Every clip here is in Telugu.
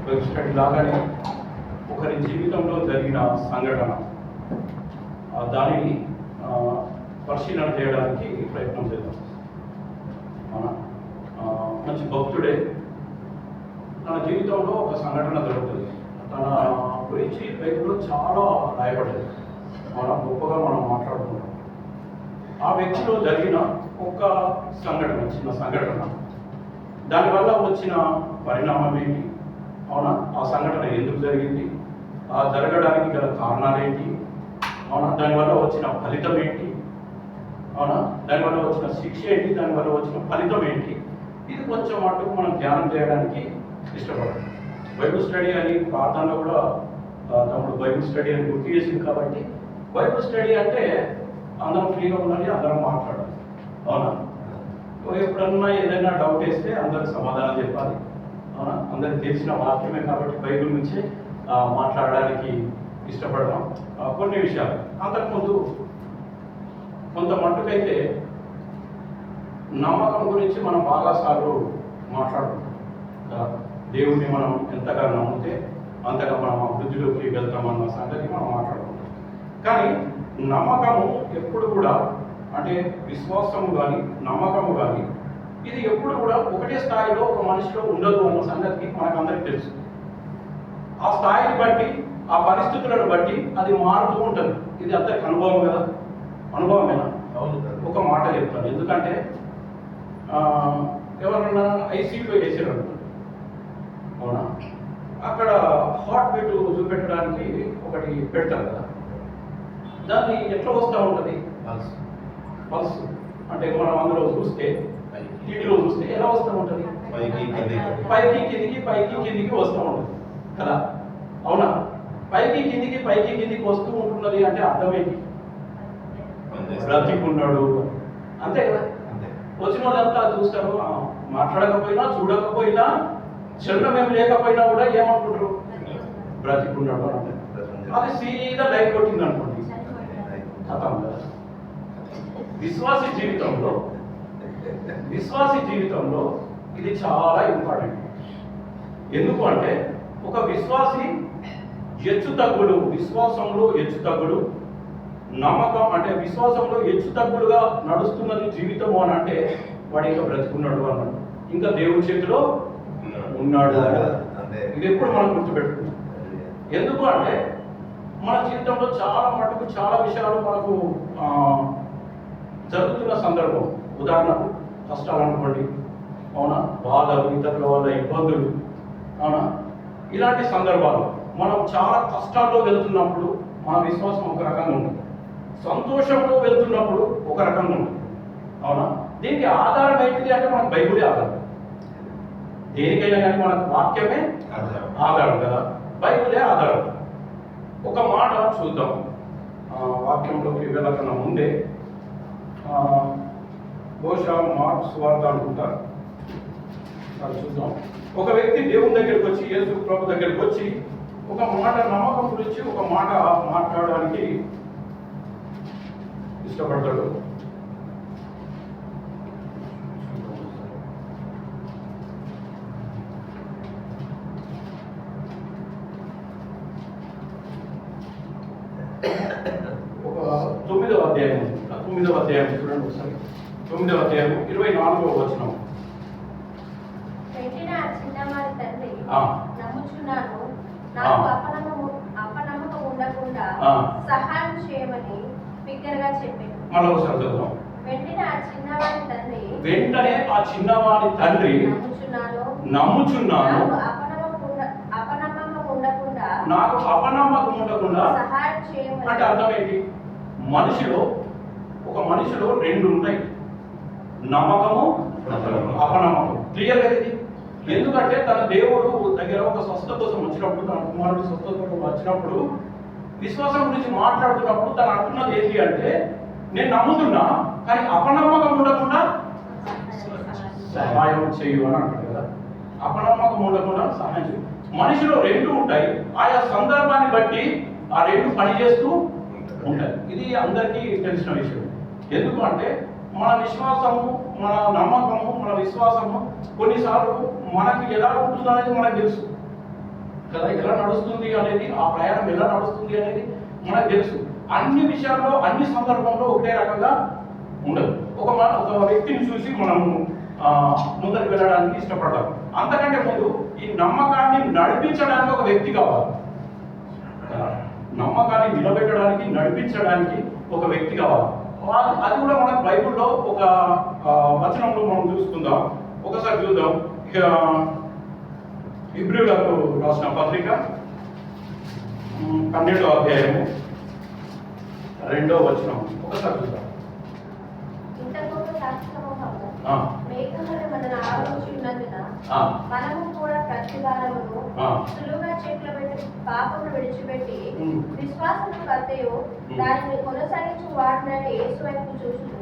వెబ్ స్టడీ లాగానే ఒకరి జీవితంలో జరిగిన సంఘటన దానిని పరిశీలన చేయడానికి ప్రయత్నం చేద్దాం. మన మంచి భక్తుడే తన జీవితంలో ఒక సంఘటన జరుగుతుంది. తన గురించి బైబిల్లో చాలా రాయబడ్డది. గొప్పగా మనం మాట్లాడుకుంటాం. ఆ వ్యక్తిలో జరిగిన ఒక సంఘటన, చిన్న సంఘటన, దానివల్ల వచ్చిన పరిణామం ఏంటి, అవునా, ఆ సంఘటన ఎందుకు జరిగింది, ఆ జరగడానికి గల కారణాలు ఏంటి, అవునా, దానివల్ల వచ్చిన ఫలితం ఏంటి, అవునా, దానివల్ల వచ్చిన శిక్ష ఏంటి, దానివల్ల వచ్చిన ఫలితం ఏంటి, ఇది కొంచెం మటుకు మనం ధ్యానం చేయడానికి ఇష్టపడాలి. బైబిల్ స్టడీ అని ప్రార్థనలో కూడా తమ్ముడు బైబిల్ స్టడీ అని గుర్తు చేసింది. కాబట్టి బైబిల్ స్టడీ అంటే అందరం ఫ్రీగా ఉండాలి, అందరం మాట్లాడాలి, అవునా. ఎప్పుడన్నా ఏదైనా డౌట్ వేస్తే అందరికి సమాధానం చెప్పాలి, అవునా. అందరికి తెలిసిన వాక్యమే కాబట్టి బైబిల్ నుంచే మాట్లాడడానికి ఇష్టపడదాం. కొన్ని విషయాలు అంతకుముందు కొంత మట్టుకైతే నమ్మకం గురించి మనం బాగాసార్లు మాట్లాడుకుంటాం. దేవుణ్ణి మనం ఎంతగా నమ్మితే అంతగా మనం అభివృద్ధిలోకి వెళ్తామన్న సంగతి మనం మాట్లాడుకుంటాం. కానీ నమ్మకము ఎప్పుడు కూడా, అంటే విశ్వాసము కానీ నమ్మకము కానీ, ఇది ఎప్పుడు కూడా ఒకటే స్థాయిలో ఒక మనిషిలో ఉండదు అన్న సంగతి మనకందరికీ తెలుసు. ఆ స్థాయిని బట్టి, ఆ పరిస్థితులను బట్టి అది మారుతూ ఉంటుంది. ఇది అందరికి అనుభవం కదా, అనుభవమేనా? ఒక మాట చెప్తాను. ఎందుకంటే ఎవరన్నా ఐసీయూలో వేసారు అనుకోండి, అవునా, అక్కడ హార్ట్ బీట్ చూపెట్టడానికి ఒకటి పెడతారు కదా, దాన్ని ఎట్లా వస్తూ ఉంటుంది? పల్స్. అంటే మనం అందులో చూస్తే, టీవీలో చూస్తే ఎలా వస్తూ ఉంటుంది? పైకి కిందికి వస్తూ ఉంటుంది కదా, అవునా. పైకి కిందికి వస్తూ ఉంటున్నది అంటే అర్థం ఏంటి? బ్రతికున్నాడు, అంతే కదా. వచ్చిన వాళ్ళంతా చూస్తారు, మాట్లాడకపోయినా చూడకపోయినా చలనం ఏమి లేకపోయినా కూడా ఏమనుకుంటారు? బ్రతికున్నాడు అంటే. అది సీదా లైఫ్ కొట్టింది అనుకోండి, కథం కదా. విశ్వాసి జీవితంలో ఇది చాలా ఇంపార్టెంట్. ఎందుకు అంటే ఒక విశ్వాసి విశ్వాసంలో హెచ్చుతగ్గులు, నమ్మకం అంటే విశ్వాసంలో హెచ్చుతగ్గులుగా నడుస్తున్నది జీవితము అని అంటే వాడు ఇంకా బ్రతుకున్నాడు అన్నాడు, ఇంకా దేవుడి చేతిలో ఉన్నాడు. ఇది ఎప్పుడు మనం గుర్తుపెట్టుకున్నాం. ఎందుకు అంటే మన జీవితంలో చాలా మటుకు చాలా విషయాలు మనకు జరుగుతున్న సందర్భం, ఉదాహరణకు కష్టాలు అనుకోండి, అవునా, బాధలు, ఇతరుల వల్ల ఇబ్బందులు, అవునా, ఇలాంటి సందర్భాలు మనం చాలా కష్టాల్లో వెళ్తున్నప్పుడు మన విశ్వాసం ఒక రకంగా ఉంటుంది, సంతోషంలో వెళ్తున్నప్పుడు ఒక రకంగా ఉంటుంది, అవునా. దీనికి ఆధారం ఏంటిది అంటే మనకు బైబిలే ఆధారం. దేనికైనా కానీ మనకు వాక్యమే ఆధారం కదా, బైబిలే ఆధారం. ఒక మాట చూద్దాం వాక్యంలోకి వెళ్ళకన్నా ముందే. బహుశా మార్క్స్ వార్త అనుకుంటారు, అది చూద్దాం. ఒక వ్యక్తి దేవుని దగ్గరికి వచ్చి, యేసు ప్రభు దగ్గరికి వచ్చి ఒక మాట, నమ్మకం గురించి ఒక మాట మాట్లాడడానికి ఇష్టపడతాడు. ఒక 9వ అధ్యాయం చూడండి ఒకసారి. 9వ అధ్యాయం 24వ వచనం. సహాయం చేయమని బిగ్గరగా చెప్పాడు. మరొకసారి చదువుదాం. వెంటనే ఆ చిన్నవాని తండ్రి నమ్ముచున్నాను, నాకు అపనమ్మకం ఉండకుండా సహాయం చేయమని. అంటే అర్థం ఏంటి? ఒక మనిషిలో రెండు ఉంటాయి, నమ్మకము, అపనమ్మకం. క్లియర్ గా ఇది. ఎందుకంటే తన దేవుడు దగ్గర ఒక స్వస్థత కోసం వచ్చినప్పుడు, తన కుమారుడు స్వస్థత కోసం వచ్చినప్పుడు, విశ్వాసం గురించి మాట్లాడుతున్నప్పుడు తను అంటున్నది ఏంటి అంటే, నేను నమ్ముతున్నా కానీ అపనమ్మకం ఉండకుండా సహాయం చేయు అని అంటాడు కదా. అపనమ్మకం ఉండకుండా సహాయం చేయు. మనిషిలో రెండు ఉంటాయి, ఆయా సందర్భాన్ని బట్టి ఆ రెండు పనిచేస్తూ ఉంటాయి. ఇది అందరికీ తెలిసిన విషయం. ఎందుకు అంటే మన విశ్వాసము, మన నమ్మకము, మన విశ్వాసము కొన్నిసార్లు మనకి ఎలా ఉంటుందనేది మనకు తెలుసు. కదా, ఎలా నడుస్తుంది అనేది, ఆ ప్రయాణం ఎలా నడుస్తుంది అనేది మనకు తెలుసు. అన్ని విషయాల్లో అన్ని సందర్భంలో ఒకటే రకంగా ఉండదు. ఒక వ్యక్తిని చూసి మనము ముందరికి వెళ్ళడానికి ఇష్టపడతాం. అంతకంటే ముందు ఈ నమ్మకాన్ని నడిపించడానికి ఒక వ్యక్తి కావాలి. నమ్మకాన్ని నిలబెట్టడానికి, నడిపించడానికి ఒక వ్యక్తి కావాలి. అది కూడా మనకు బైబిల్లో ఒక వచనంలో మనం చూసుకుందాం. ఒకసారి చూద్దాం. హెబ్రీయులకు రాసిన పత్రిక 12వ అధ్యాయము 2వ వచనం ఒకసారి చూద్దాం. మేఘములు మనను ఆవరించున్నందున మనము కూడా ప్రతివారమును సులువుగా చేతులబెట్టి పాపమును విడిచిపెట్టి విశ్వాసము కర్తయు దానిని కొనసాగించు వాడినని యేసు వైపు చూస్తూ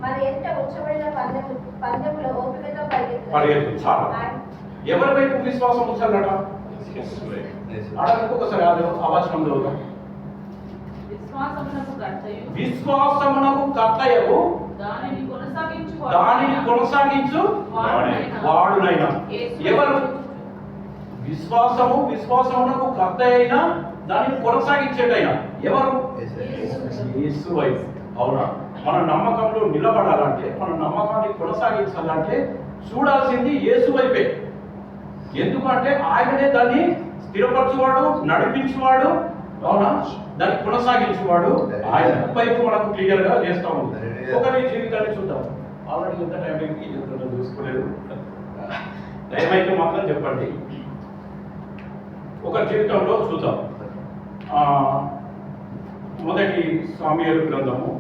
మన ఎంత ఉచ్చబడిన పందెములో ఓపికతో పరిగెత్తు. ఎవరి వైపు విశ్వాసం ఉంచాలట? ఇంకొకసారి ఆ వచనం చదువుతాం. విశ్వాసమునకు కర్తయు దానిని కొనసాగించు వాడునైనా. ఎవరు? విశ్వాసమునకు కర్త అయినా దానిని కొనసాగించేటైనా ఎవరు? యేసు వైపు. అవునా? మన నమ్మకంలో నిలబడాలంటే, మన నమ్మకాన్ని కొనసాగించాలంటే చూడాల్సింది యేసు వైపే. ఎందుకంటే ఆయననే దాన్ని స్థిరపరచువాడు, నడిపించువాడు. అవునా? దాన్ని కొనసాగించేవాడు ఆయన వైపు మనకు క్లియర్ గా చేస్తా ఉంది. ఒకరి జీవితాన్ని చూద్దాం. ఆల్రెడీ ఎంత టైం అయింది చూసుకోలేదు, టైం అయితే మాత్రం చెప్పండి. ఒక జీవితంలో చూద్దాం. మొదటి సామ్యూయేలు గ్రంథము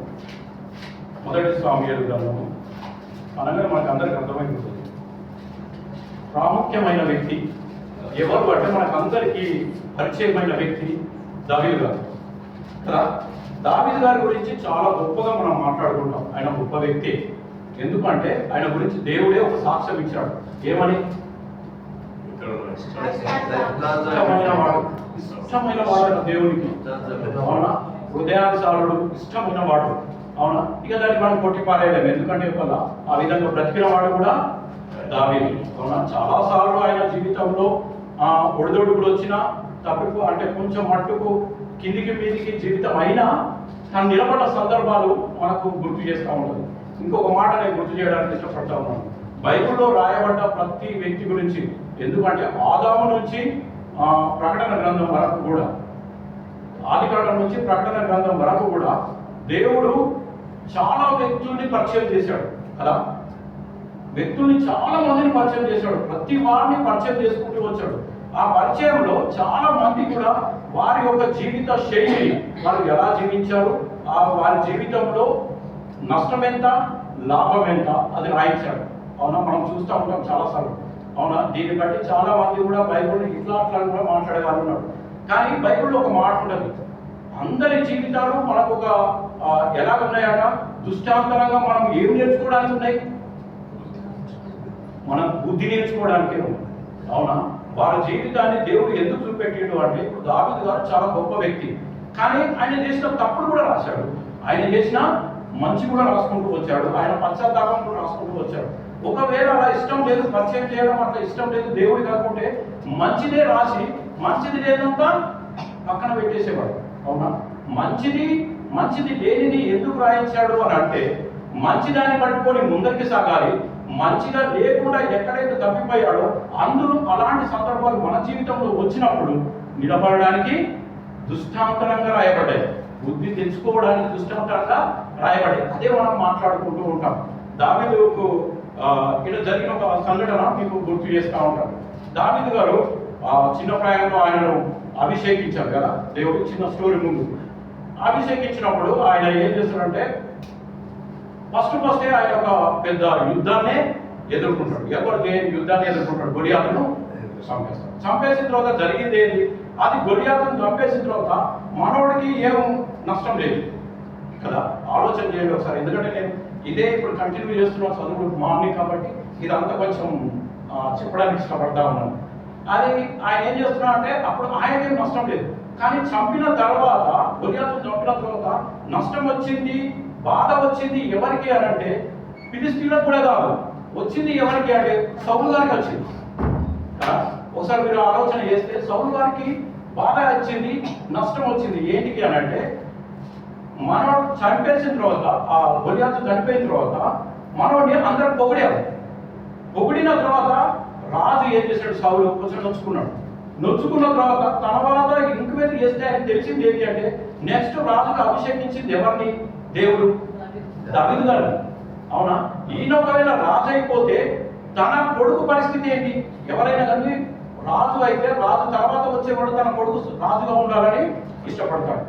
అనగా మనకు అందరికి అర్థమైపోతుంది. ప్రాముఖ్యమైన వ్యక్తి ఎవరు అంటే మనకు అందరికీ పరిచయమైన వ్యక్తి దావీదు గారు కదా. దావీదు గారి గురించి చాలా గొప్పగా మనం మాట్లాడుకుంటాం. ఆయన గొప్ప వ్యక్తి. ఎందుకంటే ఆయన గురించి దేవుడే ఒక సాక్ష్యం ఇచ్చాడు. ఏమని? ఇష్టమైన వాడు దేవునికి. అవునా? హృదయానుసారుడు, ఇష్టమైన వాడు. అవునా? ఇక దాన్ని మనం కొట్టి పారేయలేము. ఎందుకంటే ఆ విధంగా బ్రతికిన వాడు కూడా దావీదు. అవునా? చాలా సార్లు ఆయన జీవితంలో ఒడిదొడుకులు వచ్చినా, తప్పు అంటే కొంచెం మట్టుకు కిందికి మీదికి జీవితం అయినా తను నిలబడ్డ సందర్భాలు మనకు గుర్తు చేస్తూ ఉంటుంది. ఇంకొక మాట నేను గుర్తు చేయడానికి ఇష్టపడతా ఉన్నాను. బైబిల్లో రాయబడ్డ ప్రతి వ్యక్తి గురించి, ఎందుకంటే ఆదాము నుంచి ప్రకటన గ్రంథం వరకు కూడా, ఆదికాండం నుంచి ప్రకటన గ్రంథం వరకు కూడా దేవుడు చాలా వ్యక్తుల్ని పరిచయం చేశాడు కదా. వ్యక్తుల్ని చాలా మందిని పరిచయం చేశాడు. ప్రతి వారిని పరిచయం చేసుకుంటూ వచ్చాడు. ఆ పరిచయంలో చాలా మంది కూడా వారి యొక్క జీవిత శైలి, వారు ఎలా జీవించారు, వారి జీవితంలో నష్టం ఎంత, లాభం ఎంత, అది రాయించాడు. అవునా? మనం చూస్తూ ఉంటాం చాలాసార్లు. అవునా? దీన్ని బట్టి చాలా మంది కూడా బైబిల్ని ఇట్లా అట్లా కూడా మాట్లాడే వాళ్ళు ఉన్నారు. కానీ బైబిల్లో ఒక మాట ఉంటుంది, అందరి జీవితాలు మనకు ఒక ఎలా ఉన్నాయట, దృష్టాంతరంగా మనం ఏం నేర్చుకోవడానికి ఉన్నాయి? మనం బుద్ధి నేర్చుకోవడానికే ఉంది. అవునా? వారి జీవితాన్ని దేవుడు ఎందుకు చూపెట్టిండు అంటే, ఇప్పుడు దావీదు గారు చాలా గొప్ప వ్యక్తి, కానీ ఆయన చేసిన తప్పులు కూడా రాశాడు, ఆయన చేసిన మంచి కూడా రాసుకుంటూ వచ్చాడు, ఆయన పశ్చాత్తాపం కూడా రాసుకుంటూ వచ్చాడు. ఒకవేళ అలా ఇష్టం లేదు, పరిచయం చేయడం అట్లా ఇష్టం లేదు దేవుడికి అనుకుంటే, మంచిదే రాసి మంచిది లేదంతా పక్కన పెట్టేసేవాడు. అవునా? మంచిది లేనిది ఎందుకు రాయించాడు అని అంటే, మంచిదాన్ని పట్టుకొని ముందరికి సాగాలి. మంచిగా లేకుండా ఎక్కడైతే తప్పిపోయాడో అందులో అలాంటి సందర్భాలు మన జీవితంలో వచ్చినప్పుడు నిలబడడానికి దృష్టాంతరంగా రాయబడ్డాయి. బుద్ధి తెచ్చుకోవడానికి దృష్టాంతరంగా రాయబడ్డాయి. అదే మనం మాట్లాడుకుంటూ ఉంటాం. దావీదుకు ఇక్కడ జరిగిన ఒక సంఘటన మీకు గుర్తు చేస్తూ ఉంటాం. దావీదు గారు చిన్న ప్రాయంలో ఆయనను అభిషేకించారు కదా దేవుడు. చిన్న స్టోరీ ముందు అభిషేకించినప్పుడు ఆయన ఏం చేస్తాడంటే, ఫస్ట్ ఆయన ఒక పెద్ద యుద్ధాన్ని ఎదుర్కొంటాడు. యుద్ధాన్ని ఎదుర్కొంటాడు, గొలియాతును చంపేస్తాడు. చంపేసిన తర్వాత జరిగింది ఏంటి? అది గొలియాతును చంపేసిన తర్వాత మనోడికి ఏం నష్టం లేదు కదా. ఆలోచన చేయండి ఒకసారి. ఎందుకంటే నేను ఇదే ఇప్పుడు కంటిన్యూ చేస్తున్నాను, చదువు మార్నింగ్ కాబట్టి ఇదంతా కొంచెం చెప్పడానికి ఇష్టపడతా ఉన్నాను. అది ఆయన ఏం చేస్తున్నా అంటే, అప్పుడు ఆయనకేం నష్టం లేదు, కానీ చంపిన తర్వాత, గొలియాతును చంపిన తర్వాత నష్టం వచ్చింది, బాధ వచ్చింది. ఎవరికి అని అంటే ఫిలిష్తీయులకు కూడా కాదు, వచ్చింది ఎవరికి అంటే సౌలు గారికి వచ్చింది. ఒకసారి మీరు ఆలోచన చేస్తే సౌలు గారికి బాధ వచ్చింది, నష్టం వచ్చింది. ఏంటికి అని అంటే, మనోడు చంపేసిన తర్వాత, ఆ గొలియాతు చనిపోయిన తర్వాత మనోడిని అందరూ పొగిడారు. పొగిడిన తర్వాత రాజు ఏం చేశాడు, సౌలు కొంచెం నొచ్చుకున్న తర్వాత తర్వాత ఇంక్వైరీ చేస్తే ఆయన తెలిసింది ఏంటి అంటే, నెక్స్ట్ రాజుగా అభిషేకించింది ఎవరిని? దేవుడు దావీదు గారు. అవునా? ఈయన ఒకవేళ రాజు అయిపోతే తన కొడుకు పరిస్థితి ఏంటి? ఎవరైనా కానీ రాజు అయితే రాజు తర్వాత వచ్చేవాడు తన కొడుకు రాజుగా ఉండాలని ఇష్టపడతాడు.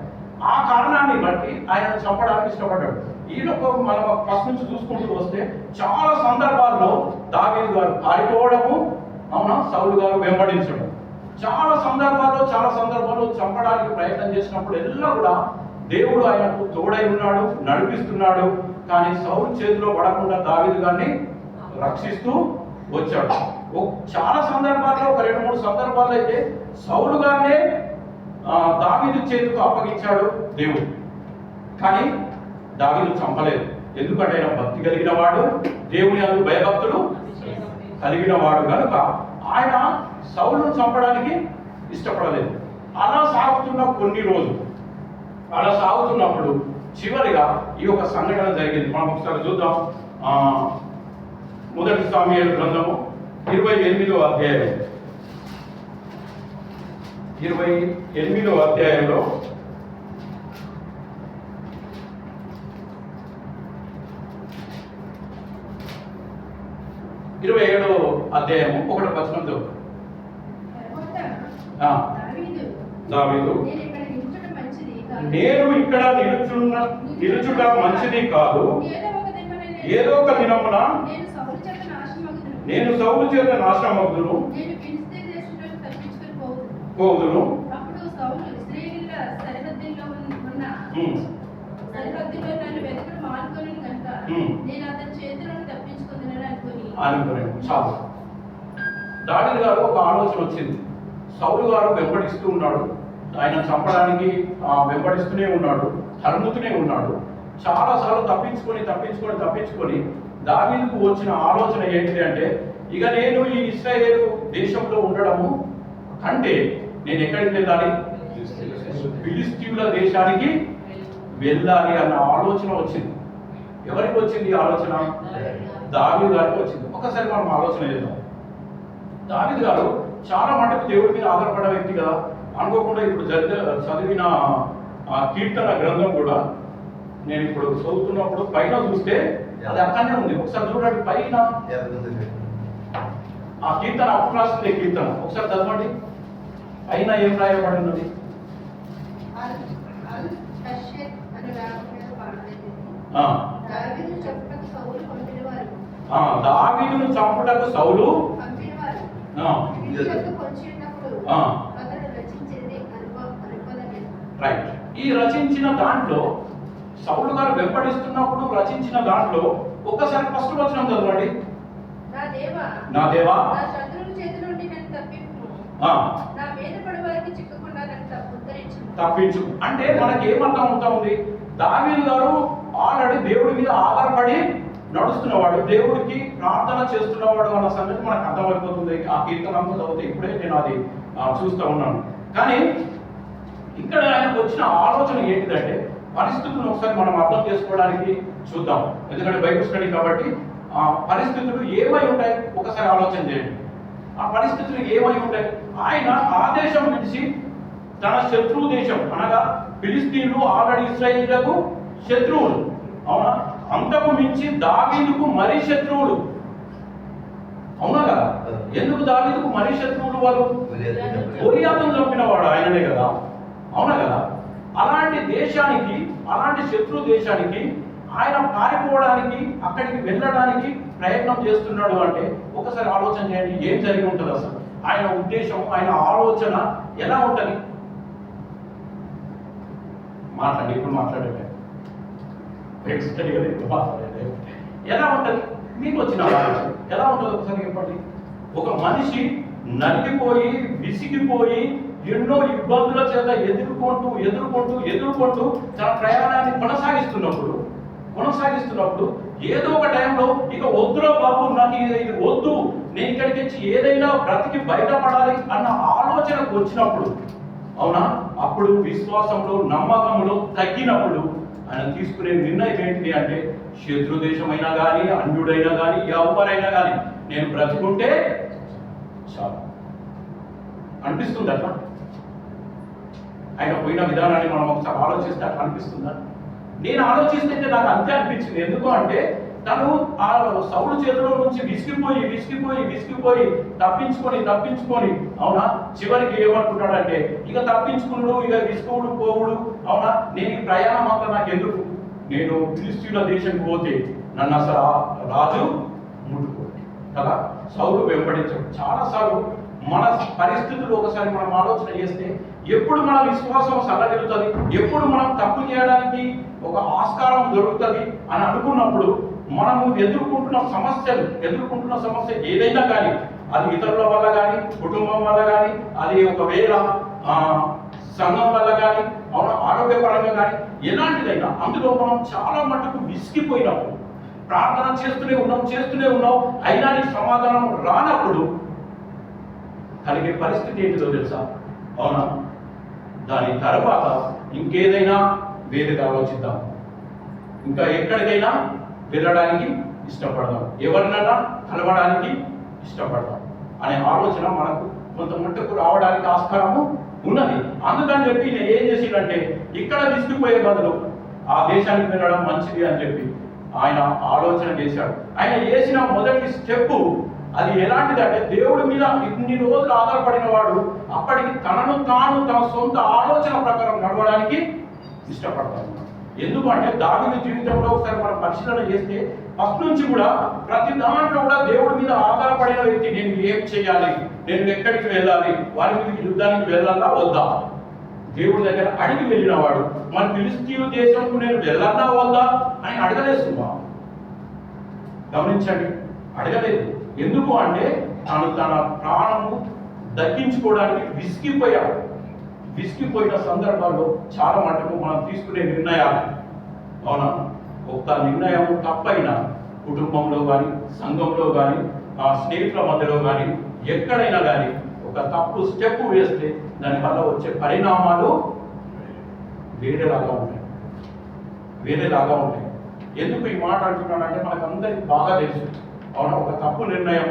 ఆ కారణాన్ని బట్టి ఆయన చంపడానికి ఇష్టపడ్డాడు. ఈయనకు మనం ఫస్ట్ నుంచి చూసుకుంటూ వస్తే చాలా సందర్భాల్లో దావీదు గారు పారిపోవడము, అవునా, సౌలు గారు వెంబడించడం, చాలా సందర్భాల్లో చంపడానికి ప్రయత్నం చేసినప్పుడు ఎల్లా కూడా దేవుడు ఆయనకు తోడై ఉన్నాడు, నడిపిస్తున్నాడు. కానీ సౌలు చేతిలో పడకుండా దావీదు గారిని రక్షిస్తూ వచ్చాడు. చాలా సందర్భాల్లో, ఒక 2-3 సందర్భాల్లో అయితే సౌలు గారినే దావీదు చేతికి అప్పగించాడు దేవుడు. కానీ దావీదు చంపలేదు. ఎందుకంటే ఆయన భక్తి కలిగిన వాడు, దేవుని యందు భయభక్తులు కలిగిన వాడు కనుక ఆయన సౌలును చంపడానికి ఇష్టపడలేదు. అలా సాగుతున్న కొన్ని రోజులు, అలా సాగుతున్నప్పుడు చివరిగా ఈ యొక్క సంఘటన జరిగింది. మనం ఒకసారి చూద్దాం. మొదటి సమూయేలు గ్రంథము 28వ అధ్యాయం. 28వ అధ్యాయంలో 27వ అధ్యాయము 1వ వచనం. దావీదు, నేను ఇక్కడ నిలుచుట మంచిది కాదు, ఏదో ఒక దినమున నేను సౌలు చేత నాశనమగుదును పోదును. అనుకునే చాలు. దావీదు గారు ఒక ఆలోచన వచ్చింది. సౌలు గారు వెంబడిస్తూ ఉన్నాడు, ఆయన చంపడానికి వెంబడిస్తూనే ఉన్నాడు, తరుముతూనే ఉన్నాడు. చాలాసార్లు తప్పించుకొని దావీదుకు వచ్చిన ఆలోచన ఏంటి అంటే, ఇక నేను ఈ ఇశ్రాయేలు దేశంలో ఉండడము కంటే నేను ఎక్కడికి వెళ్ళాలి? ఫిలిస్తీయుల దేశానికి వెళ్ళాలి అన్న ఆలోచన వచ్చింది. ఎవరికి వచ్చింది ఈ ఆలోచన? దావీదు గారికి వచ్చింది. ఒకసారి మనం ఆలోచన చేద్దాం. దావీదు గారు చాలా మటుకు దేవుడి మీద ఆధారపడ్డ వ్యక్తి కదా. అనుకోకుండా ఇప్పుడు చదివిన కీర్తన గ్రంథం కూడా నేను ఇప్పుడు చదువుతున్నప్పుడు పైన చూస్తే అది అక్కడనే ఉంది. ఒకసారి చూడండి, పైన ఆ కీర్తన అప్రాస్తుంది. కీర్తన ఒకసారి చదవండి, పైన ఏం రాయబడి ఉన్నది? దావీదును చంపుటకు సౌలు రైట్. ఈ రచించిన దాంట్లో సౌలు గారు వెంబడిస్తున్నప్పుడు రచించిన దాంట్లో ఒక్కసారి ఫస్ట్ వచనం చదవండి. నా దేవా తప్పించు అంటే మనకి ఏమర్థం అవుతా ఉంది? దావీదు గారు ఆల్రెడీ దేవుడి మీద ఆధారపడి నడుస్తున్నవాడు, దేవుడికి ప్రార్థన చేస్తున్నవాడు అన్న సంగతి మనకు అర్థమైపోతుంది. ఆ కీర్తనంతా చదివితే ఇప్పుడే నేను అది చూస్తూ ఉన్నాను. కానీ ఇక్కడ ఆయనకు వచ్చిన ఆలోచన ఏంటిదంటే, పరిస్థితులను ఒకసారి మనం అర్థం చేసుకోవడానికి చూద్దాం. ఎందుకంటే బైబిల్ స్టడీ కాబట్టి పరిస్థితులు ఏమై ఉంటాయి ఒకసారి ఆలోచన చేయండి. ఆ పరిస్థితులు ఏమై ఉంటాయి? ఆయన ఆ దేశం నుంచి తన శత్రువు దేశం అనగా ఫిలిస్తీన్లు ఆల్రెడీ ఇశ్రాయేలులకు శత్రువులు, అవునా, అంతకు మించి దావీదుకు మరీ శత్రువులు, అవునా కదా? ఎందుకు దావీదుకు మరీ శత్రువులు? వాళ్ళు గొలియాతును చంపిన వాడు ఆయననే కదా, అవునా కదా? అలాంటి దేశానికి, అలాంటి శత్రు దేశానికి ఆయన పారిపోవడానికి, అక్కడికి వెళ్ళడానికి ప్రయత్నం చేస్తున్నాడు అంటే ఒకసారి ఆలోచన చేయండి, ఏం జరిగి ఉంటుంది అసలు? ఆయన ఉద్దేశం, ఆయన ఆలోచన ఎలా ఉంటుంది? మాట్లాడి ఇప్పుడు మాట్లాడే ఎలా ఉంటుంది? మీకు వచ్చిన ఆలోచన ఎలా ఉంటుంది ఒకసారి చెప్పండి. ఒక మనిషి నలిగిపోయి విసిగిపోయి ఎన్నో ఇబ్బందుల చేత ఎదుర్కొంటూ తన ప్రయాణాన్ని కొనసాగిస్తున్నప్పుడు కొనసాగిస్తున్నప్పుడు ఏదో ఒక టైంలో ఇక వద్దురా బాబు, నాకు ఇది వద్దు, నేను ఇక్కడికి వచ్చి ఏదైనా బ్రతికి బయటపడాలి అన్న ఆలోచనకు వచ్చినప్పుడు, అవునా, అప్పుడు విశ్వాసంలో నమ్మకంలో తగ్గినప్పుడు ఆయన తీసుకునే నిర్ణయం ఏంటి అంటే, శత్రు దేశమైనా కానీ అన్యుడైనా కానీ ఎవరైనా కానీ నేను బ్రతికుంటే చాలు అనిపిస్తుంది. అట్లా ఆయన పోయిన విధానాన్ని మనం ఒకసారి ఆలోచిస్తే అట్లా అనిపిస్తుందా? నేను ఆలోచిస్తే నాకు అంతే అనిపించింది. ఎందుకు అంటే తను ఆ సౌలు చేతిలో నుంచి విసిగిపోయి తప్పించుకొని అవునా, చివరికి ఏమనుకుంటాడంటే ఇక తప్పించుకున్నాడు, ఇక విసుకుడు పోవుడు, అవునా, నేను ఈ ప్రయాణం అంతా నాకు ఎందుకు, నేను ఫిలిష్తీయుల దేశానికి పోతే నన్ను అసలు రాజు ముట్టుకోడు కదా. సౌలు వెంబడించాడు. చాలాసార్లు మన పరిస్థితులు ఒకసారి మనం ఆలోచన చేస్తే, ఎప్పుడు మన విశ్వాసం సల్లగిలుతుంది, ఎప్పుడు మనం తప్పు చేయడానికి ఒక ఆస్కారం దొరుకుతుంది అని అనుకున్నప్పుడు మనము ఎదుర్కొంటున్న సమస్య ఏదైనా కానీ, అది ఇతరుల వల్ల కానీ, కుటుంబం వల్ల కానీ, అది ఒకవేళ సంఘం వల్ల కానీ, అవునా, ఆరోగ్యపరంగా కానీ, ఎలాంటిదైనా అందులో మనం చాలా మటుకు విసిగిపోయినప్పుడు, ప్రార్థన చేస్తూనే ఉన్నాం అయినా నీకు సమాధానం రానప్పుడు కలిగే పరిస్థితి ఏంటిదో తెలుసా? అవునా, దాని తర్వాత ఇంకేదైనా వేరేగా ఆలోచిద్దాం, ఇంకా ఎక్కడికైనా వెళ్ళడానికి ఇష్టపడదాం, ఎవరినైనా కలవడానికి ఇష్టపడదాం అనే ఆలోచన మనకు కొంత మట్టుకు రావడానికి ఆస్కారము ఉన్నది. అందుకని చెప్పి నేను ఏం చేసిందంటే, ఇక్కడ విసిగిపోయే బదులు ఆ దేశానికి వెళ్ళడం మంచిది అని చెప్పి ఆయన ఆలోచన చేశాడు. ఆయన చేసిన మొదటి స్టెప్ అది ఎలాంటిదంటే, దేవుడి మీద ఇన్ని రోజులు ఆధారపడిన వాడు అప్పటికి తనను తాను తన సొంత ఆలోచన ప్రకారం నడవడానికి ఇష్టపడతాడు. ఎందుకంటే దావీదు జీవితంలో ఒకసారి మనం పరిశీలన చేస్తే ఫస్ట్ నుంచి కూడా ప్రతి దాంట్లో కూడా దేవుడి మీద ఆధారపడిన వ్యక్తి. నేను ఏం చేయాలి, నేను ఎక్కడికి వెళ్ళాలి, వారి మీదకి యుద్ధానికి వెళ్ళాలా వద్దా, దేవుడి దగ్గర అడిగి వెళ్ళిన వాడు. మన ఫిలిష్తీయుల దేశంకు నేను వెళ్ళాలా వద్దా అని అడగలేస్తున్నా. గమనించండి, అడగలేదు. ఎందుకు అంటే తన ప్రాణము దక్కించుకోవడానికి విసిగిపోయిన సందర్భాల్లో చాలా మటుకు మనం తీసుకునే నిర్ణయాలు, అవునా, ఒక్క నిర్ణయం తప్పైనా కుటుంబంలో కానీ, సంఘంలో కానీ, స్నేహితుల మధ్యలో కానీ, ఎక్కడైనా కానీ ఒక తప్పు స్టెప్ వేస్తే దానివల్ల వచ్చే పరిణామాలు వేరేలాగా ఉంటాయి. ఎందుకు ఈ మాట అంటున్నానంటే మనకు అందరికి బాగా తెలుసు, అవునా, ఒక తప్పు నిర్ణయం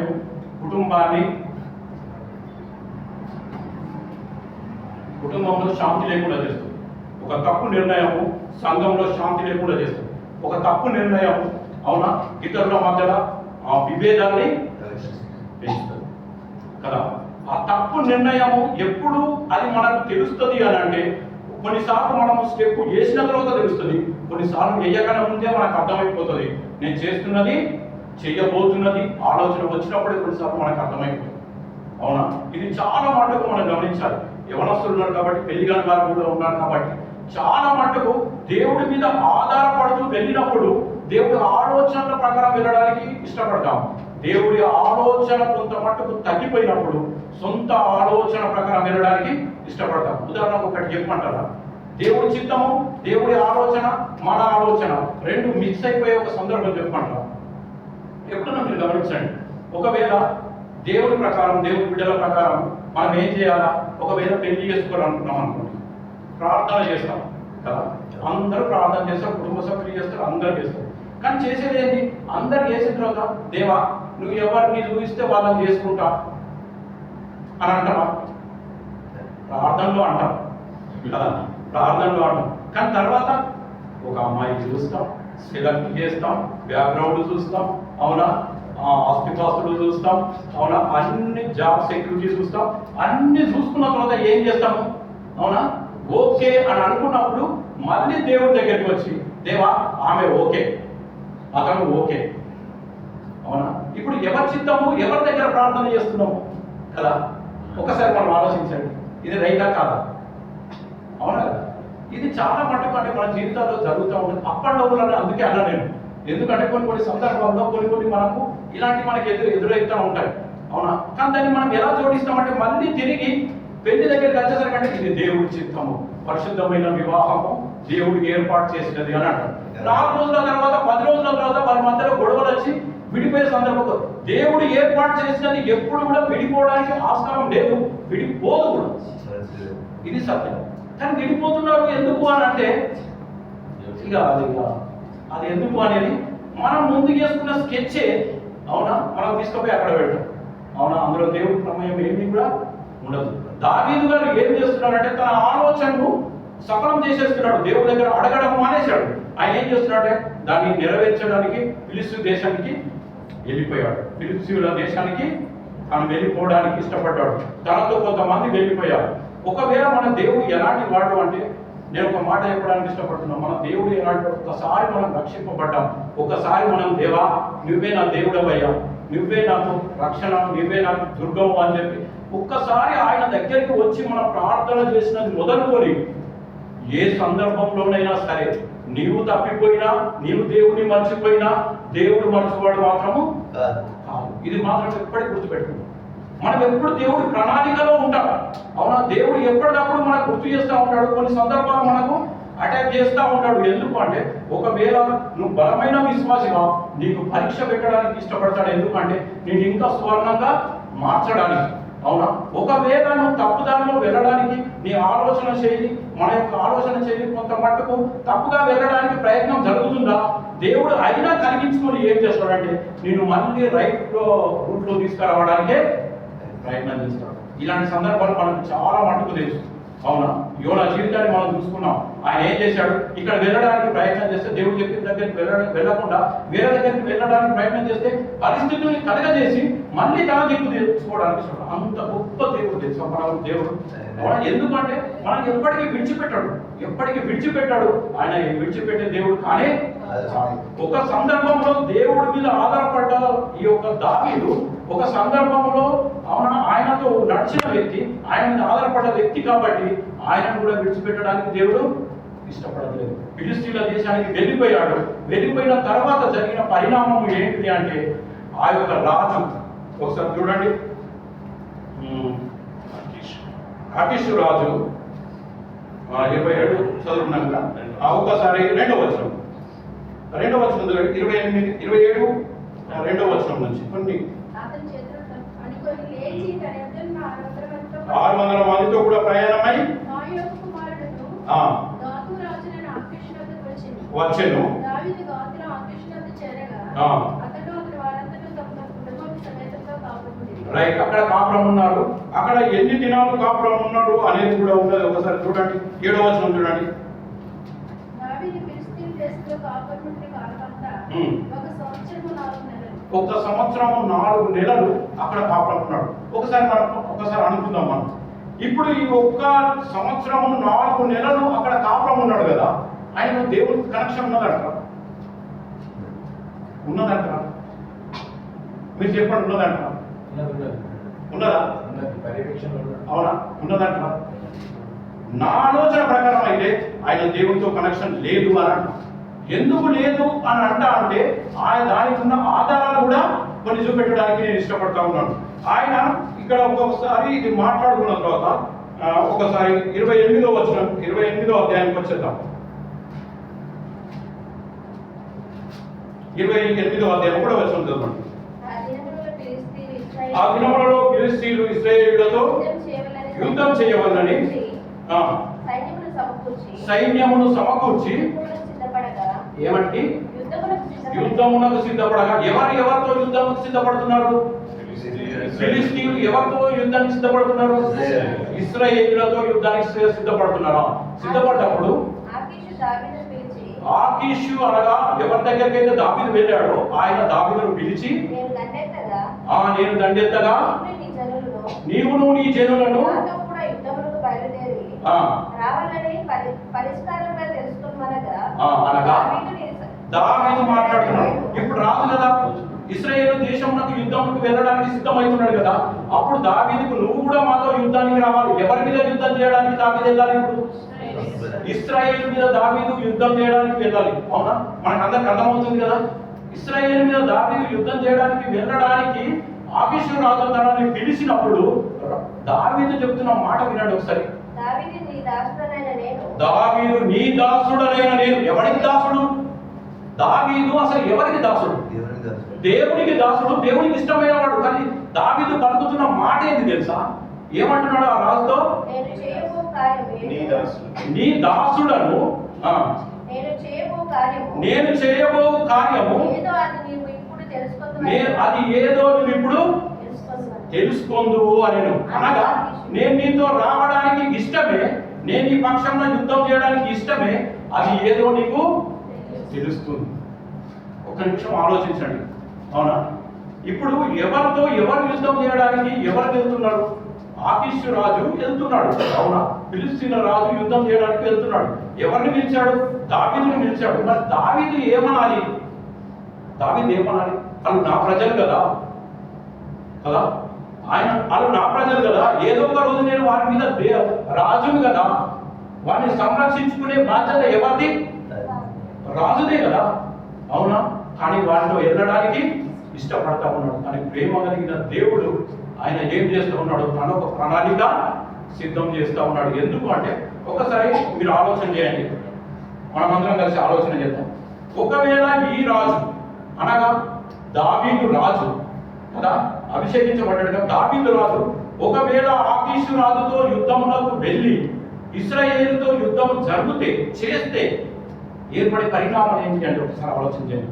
కుటుంబంలో శాంతి లేకుండా చేస్తుంది. ఒక తప్పు నిర్ణయం సంఘంలో శాంతి లేకుండా చేస్తుంది. ఒక తప్పు నిర్ణయం, అవునా, ఇతరుల మధ్యలో ఆ విభేదాన్ని పెంచుతుంది కదా. ఆ తప్పు నిర్ణయం ఎప్పుడు అది మనకు తెలుస్తుంది అని అంటే, కొన్నిసార్లు మనము స్టెప్ వేసిన తర్వాత తెలుస్తుంది, కొన్నిసార్లు వేయకనే ముందే మనకు అర్థమైపోతుంది. నేను చేస్తున్నది చెయ్యబోతున్నది ఆలోచన వచ్చినప్పుడే కొన్నిసార్లు మనకు అర్థమైపోతుంది. అవునా, ఇది చాలా మటుకు మనం గమనించాలి. యవనస్తులు ఉన్నారు కాబట్టి, పెళ్లి కాని వారు కూడా ఉన్నారు కాబట్టి, చాలా మటుకు దేవుడి మీద ఆధారపడుతూ వెళ్ళినప్పుడు దేవుడి ఆలోచనల ప్రకారం వెళ్ళడానికి ఇష్టపడతాం. దేవుడి ఆలోచన కొంత మట్టుకు తగ్గిపోయినప్పుడు సొంత ఆలోచన ప్రకారం వెళ్ళడానికి ఇష్టపడతాం. ఉదాహరణకు ఒకటి చెప్పమంటారా, దేవుడి చిత్తము, దేవుడి ఆలోచన, మన ఆలోచన రెండు మిక్స్ అయిపోయే ఒక సందర్భం చెప్పమంటారా? ఎప్పుడన్నా మీరు గమనించండి. ఒకవేళ దేవుడి ప్రకారం, దేవుడి బిడ్డల ప్రకారం మనం ఏం చేయాలా? ఒకవేళ పెళ్లి చేసుకోవాలనుకున్నాం అనుకోండి, ప్రార్థన చేస్తాం కదా, అందరూ ప్రార్థన చేస్తారు, కుటుంబ సభ్యులు చేస్తారు, అందరూ చేస్తారు. కానీ చేసేది ఏంటి? అందరు చేసిన తర్వాత, దేవా నువ్వు ఎవరిని చూపిస్తే వాళ్ళని చేసుకుంటా అని అంటావా? ప్రార్థనలో అంటాం కదా, ప్రార్థనలో అంటాం. కానీ తర్వాత ఒక అమ్మాయికి చూస్తాం, సెలెక్ట్ చేస్తాం, బ్యాక్గ్రౌండ్ చూస్తాం, అవునా, ఆస్తిపాస్తులు చూస్తాం, అవునా, అన్ని జాబ్ సెక్యూరిటీ చూస్తాం. అన్ని చూసుకున్న తర్వాత ఏం చేస్తాము? అవునా, ఓకే అని అనుకున్నప్పుడు మళ్ళీ దేవుడి దగ్గరికి వచ్చి, దేవా ఆమె ఓకే, అతను ఓకే, అవునా, ఇప్పుడు ఎవరి చిత్తము, ఎవరి దగ్గర ప్రార్థన చేస్తున్నాము కదా. ఒకసారి మనం ఆలోచించండి, ఇది రైటా కాదా? అవునా కదా. ఇది చాలా మటుకు అంటే మన జీవితాల్లో జరుగుతూ ఉంటుంది. అప్ అండ్ డౌన్ అందుకే అన్నా నేను. ఎందుకంటే కొన్ని సందర్భాల్లో కొన్ని మనకు ఇలాంటి మనకి ఎదురవుతూ ఉంటాయి, అవునా. కానీ దాన్ని మనం ఎలా జోడిస్తామంటే, మళ్ళీ తిరిగి పెళ్లి దగ్గరికి వచ్చేసరికంటే ఇది దేవుడి చిత్తము, పరిశుద్ధమైన వివాహము దేవుడు ఏర్పాటు చేసినది అని అంటారు. 4 రోజుల తర్వాత 10 రోజుల తర్వాత వారి మధ్యలో గొడవలు వచ్చి విడిపోయే సందర్భంలో దేవుడు ఏర్పాటు చేసినది ఎప్పుడు కూడా విడిపోవడానికి ఆస్కారం లేదు, విడిపోదు కూడా. ఇది సత్యం. కానీ విడిపోతున్నారు ఎందుకు అని అంటే ఇక అది ఎందుకు అనేది మనం ముందు చేసుకున్న స్కెచ్చే, అవునా, మనం తీసుకుపోయి అక్కడ పెట్టాం, అవునా, అందులో దేవుడి ప్రమేయం ఏమీ కూడా ఉండదు. దావీదు గారు ఏం చేస్తున్నాడంటే తన ఆలోచనను సఫలం చేసేస్తున్నాడు, దేవుడి దగ్గర అడగడం మానేశాడు. ఆయన ఏం చేస్తున్నాడంటే దాన్ని నెరవేర్చడానికి ఫిలిస్తీయుల దేశానికి వెళ్ళిపోయాడు. ఫిలిస్తీయుల దేశానికి తాను వెళ్ళిపోవడానికి ఇష్టపడ్డాడు. తనతో కొంతమంది వెళ్ళిపోయారు. ఒకవేళ మన దేవుడు ఎలాంటి వాడు అంటే, నేను ఒక మాట చెప్పడానికి ఇష్టపడుతున్నాను, మన దేవుడు ఎలాంటి, ఒక్కసారి మనం రక్షింపబడ్డాం, ఒకసారి మనం దేవా నువ్వే నా దేవుడవయ్యా, నువ్వే నాకు రక్షణ, నువ్వే నాకు దుర్గము అని చెప్పి ఒక్కసారి ఆయన దగ్గరికి వచ్చి మనం ప్రార్థన చేసినది మొదలుకొని ఏ సందర్భంలోనైనా సరే నీవు తప్పిపోయినా, నీవు దేవుడిని మర్చిపోయినా దేవుడు మర్చిపోవడం మాత్రము కాదు. ఇది మాత్రం ఎప్పటికీ గుర్తుపెట్టుకుంటాం. మనం ఎప్పుడు దేవుడి ప్రణాళికలో ఉంటాం, అవునా. దేవుడు ఎప్పటికప్పుడు మనకు గుర్తు చేస్తూ ఉంటాడు, కొన్ని సందర్భాలు మనకు అటాక్ చేస్తూ ఉంటాడు. ఎందుకు అంటే ఒకవేళ నువ్వు బలమైన విశ్వాసిగా నీకు పరీక్ష పెట్టడానికి ఇష్టపడతాడు. ఎందుకంటే నేను ఇంకా స్వర్ణంగా మార్చడానికి, అవునా. ఒకవేళ నువ్వు తప్పుదారిలో వెళ్ళడానికి నీ ఆలోచన శైలి, మన యొక్క ఆలోచన శైలి కొంత మట్టుకు తప్పుగా వెళ్ళడానికి ప్రయత్నం జరుగుతుందా, దేవుడు అయినా కలిగించుకొని ఏం చేస్తాడంటే నేను మళ్ళీ రూట్లో తీసుకురావడానికే ప్రయత్నం చేస్తాడు. ఇలాంటి సందర్భాలు మనకు చాలా మట్టుకు తెలుసు, అవునా. యోనా జీవితాన్ని మనం చూసుకున్నాం. ఆయన ఏం చేశాడు, ఇక్కడ వెళ్ళడానికి ప్రయత్నం చేస్తే దేవుడు చెప్పిన దగ్గరికి వెళ్ళకుండా వేరే దగ్గరికి వెళ్ళడానికి ప్రయత్నం చేస్తే పరిస్థితుల్ని కలగజేసి మళ్ళీ తన దిక్కు తెచ్చుకోవడానికి ఇష్టం. అంత గొప్ప దేవుడు తెలుసు మన దేవుడు. ఎందుకంటే మనం ఎప్పటికీ విడిచిపెట్టాడు. ఆయన విడిచిపెట్టే దేవుడు కానీ ఒక సందర్భంలో దేవుడి మీద ఆధారపడ్డ ఈ యొక్క దావీదు ఒక సందర్భంలో, అవునా, ఆయనతో నడిచిన వ్యక్తి, ఆయన మీద ఆధారపడ్డ వ్యక్తి కాబట్టి ఆయనను కూడా విడిచిపెట్టడానికి దేవుడు ఇష్టపడలేదు. ఫిలిస్తీయుల దేశానికి వెళ్ళిపోయాడు. వెళ్ళిపోయిన తర్వాత జరిగిన పరిణామం ఏంటిది అంటే ఆ యొక్క రాజు, ఒకసారి చూడండి, ఆకీషు రాజు 27 చదువుకున్నాం కదా, ఒక్కసారి 2వ వచనం 27 2వ వచనం నుంచి కొన్ని 600 మందితో కూడా ప్రయాణమై వచ్చెను. రైట్, అక్కడ కాపురం ఉన్నారు. అక్కడ ఎన్ని దినాలు కాపురం ఉన్నాడు అనేది కూడా ఉన్నది. ఒకసారి చూడండి 7వ వచనం చూడండి. ఒక సంవత్సరము 4 నెలలు అక్కడ కాపురం ఉన్నాడు. ఒకసారి అనుకుందాం మనం. ఇప్పుడు ఈ ఒక్క సంవత్సరము 4 నెలలు అక్కడ కాపురం ఉన్నాడు కదా, ఆయన దేవుడికి కనెక్షన్ ఉన్నదంటారా? మీరు చెప్పండి, ఉన్నదంటారా? ఉన్నదా? అవునా, ఉన్నదంటారా? నా ఆలోచన ప్రకారం అయితే ఆయన దేవుడితో కనెక్షన్ లేదు అని అంట. ఎందుకు లేదు అని అంటే దానికి ఉన్న ఆధారాలు కూడా కొన్ని చూపెట్టడానికి నేను ఇష్టపడతా ఉన్నాను. ఆయన ఇక్కడ ఒక్కొక్కసారి ఇది మాట్లాడుకున్న తర్వాత ఒకసారి 28వ అధ్యాయానికి వచ్చేద్దాం. 28వ అధ్యాయం కూడా వచనం చదవండి. ఆ దినములలో ఫిలిష్తీయులు ఇశ్రాయేలీయులతో యుద్ధం చేయవలనని సైన్యమును సమకూర్చి ఏమంటే యుద్ధమునకు సిద్ధపడగా, ఎవరితో యుద్ధముకు సిద్ధపడుతున్నారు? ఫిలిష్తీయులు ఎవరితో యుద్ధానికి సిద్ధపడుతున్నారు? ఇశ్రాయేలీయులతో యుద్ధానికి సిద్ధపడుతున్నారా? సిద్ధపడ్డప్పుడు ఆకీషు అనగా ఎవరి దగ్గరికి అయితే దావీదు వెళ్ళాడో ఆయన దావీదును పిలిచి, నేను దండెత్తగా నీవును నీ జనులను అనగా దావీదు మాట్లాడుతున్నాడు. ఇప్పుడు రాజు కదా, ఇశ్రాయేలు దేశంలోకి యుద్ధంకు వెళ్ళడానికి సిద్ధమవుతున్నాడు కదా, అప్పుడు దావీదుకు నువ్వు కూడా మాతో యుద్ధానికి రావాలి. ఎవరి మీద యుద్ధం చేయడానికి దావీదు వెళ్ళాలి? ఇప్పుడు ఇశ్రాయేలు మీద దావీదు యుద్ధం చేయడానికి వెళ్ళాలి. అవునా, మనకు అందరికి అర్థమవుతుంది కదా. ఇశ్రాయేలు మీద దావీదు యుద్ధం చేయడానికి వెళ్ళడానికి ఆకీషు రాజు తనని పిలిచినప్పుడు దావీదు చెప్తున్న మాట వినండి ఒకసారి. దావీదు నీ దాసుడనైన నేను. దావీదు నీ దాసుడనైన నేను. ఎవరికి దాసుడు? దావీదు అసలు ఎవరికి దాసుడు? దేవునికి దాసుడు, దేవునికి ఇష్టమైన వాడు. కానీ దావీదు పలుకుతున్న మాట ఏంది తెలుసా? ఏమంటున్నాడు ఆ రాజుతో? నేను చేయబో కార్యము నీ దాసుడను నేను చేయబో కార్యము అది ఏదో నువ్వు ఇప్పుడు తెలుసుకొందువు అనెను. అనగా నేను నీతో రావడానికి ఇష్టమే, నేను ఈ పక్షంలో యుద్ధం చేయడానికి ఇష్టమే, అది ఏదో నీకు తెలుస్తుంది. ఒక నిమిషం ఆలోచించండి. అవునా? ఇప్పుడు ఎవరితో ఎవరు యుద్ధం చేయడానికి ఎవరు వెళ్తున్నారు? ఆకీషు రాజు వెళ్తున్నాడు. అవునా? ఫిలిస్తీన్ రాజు యుద్ధం చేయడానికి వెళ్తున్నాడు. ఎవరిని పిలిచాడు? దావీదుని పిలిచాడు. మరి దావీదు ఏమనాలి? దావీదు ఏమనాలి? వాళ్ళు నా ప్రజలు కదా, వాళ్ళు నా ప్రజలు కదా, ఏదో ఒక రోజు నేను వారి మీద రాజుని కదా, వారిని సంరక్షించుకునే బాధ్యత ఎవరిది? రాజుదే కదా. అవునా? కానీ వారితో వెళ్ళడానికి ఇష్టపడతా ఉన్నాడు. కానీ ప్రేమ కలిగిన దేవుడు ఆయన ఏం చేస్తూ ఉన్నాడు? తన ఒక ప్రణాళిక సిద్ధం చేస్తూ ఉన్నాడు. ఎందుకు అంటే, ఒకసారి మీరు ఆలోచన చేయండి, మనమందరం కలిసి ఆలోచన చేద్దాం. ఒకవేళ ఈ రాజు అనగా దావీదు రాజు కదా, అభిషేకించబడ్డాడు కదా దావీదు రాజు, ఒకవేళ ఆకీషు రాజుతో యుద్ధములకు వెళ్ళి ఇశ్రాయేలుతో యుద్ధం చేస్తే ఏర్పడే పరిణామాలు ఏంటి అంటే ఒకసారి ఆలోచన చేయండి.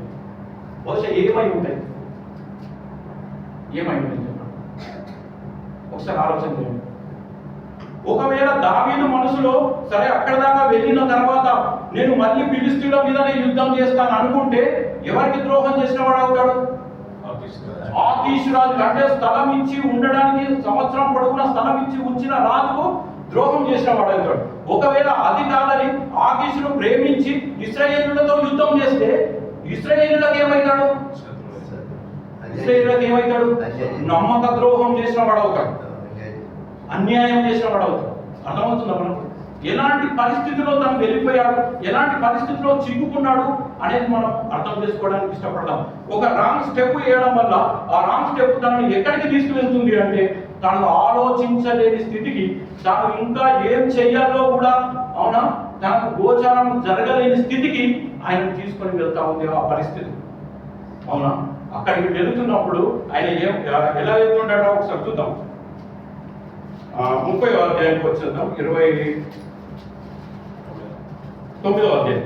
బహుశా ఏమై ఉంటాయి చెప్పండి, ఒకసారి ఆలోచన చేయండి. ఒకవేళ దావీదు మనసులో సరే అక్కడ దాకా వెళ్ళిన తర్వాత నేను మళ్ళీ ఫిలిస్తీన్ల మీదనే యుద్ధం చేస్తాను అనుకుంటే ఎవరికి ద్రోహం చేసిన వాడు అవుతాడు? ఆకీషు రాజు. అంటే స్థలం ఇచ్చి ఉండడానికి సంవత్సరం పొడవునా స్థలం ఇచ్చి ఉంచిన రాజుకు ద్రోహం చేసిన వాడు అవుతాడు. ఒకవేళ అది కాదని ఆకీషును ప్రేమించి ఇశ్రాయేలులతో యుద్ధం చేస్తే ఇశ్రాయేలులకు ఏమవుతాడు? ఇశ్రాయేలులకు ఏమవుతాడు? నమ్మక ద్రోహం చేసిన వాడు అవుతాడు, అన్యాయం చేసిన వాడు అవుతాడు. అర్థమవుతుందా మనకు? ఎలాంటి పరిస్థితిలో తను వెళ్ళిపోయాడు, ఎలాంటి పరిస్థితిలో చిక్కుకున్నాడు అనేది మనం అర్థం చేసుకోవడానికి ఇష్టపడతాం. ఒక రాంగ్ స్టెప్ వేయడం వల్ల ఆ రాంగ్ స్టెప్ తనని ఎక్కడికి తీసుకువెళ్తుంది అంటే తను ఆలోచించలేని స్థితికి, తాను ఇంకా ఏం చెయ్యాలో కూడా అవునా తనకు గోచారం జరగలేని స్థితికి ఆయన తీసుకొని వెళ్తా ఉంది ఆ పరిస్థితి. అవునా? అక్కడికి వెళుతున్నప్పుడు ఆయన ఎలా వెళ్తుంటాడో ఒకసారి చూద్దాం. 30వ అధ్యాయానికి వచ్చేద్దాం. 29వ అధ్యాయం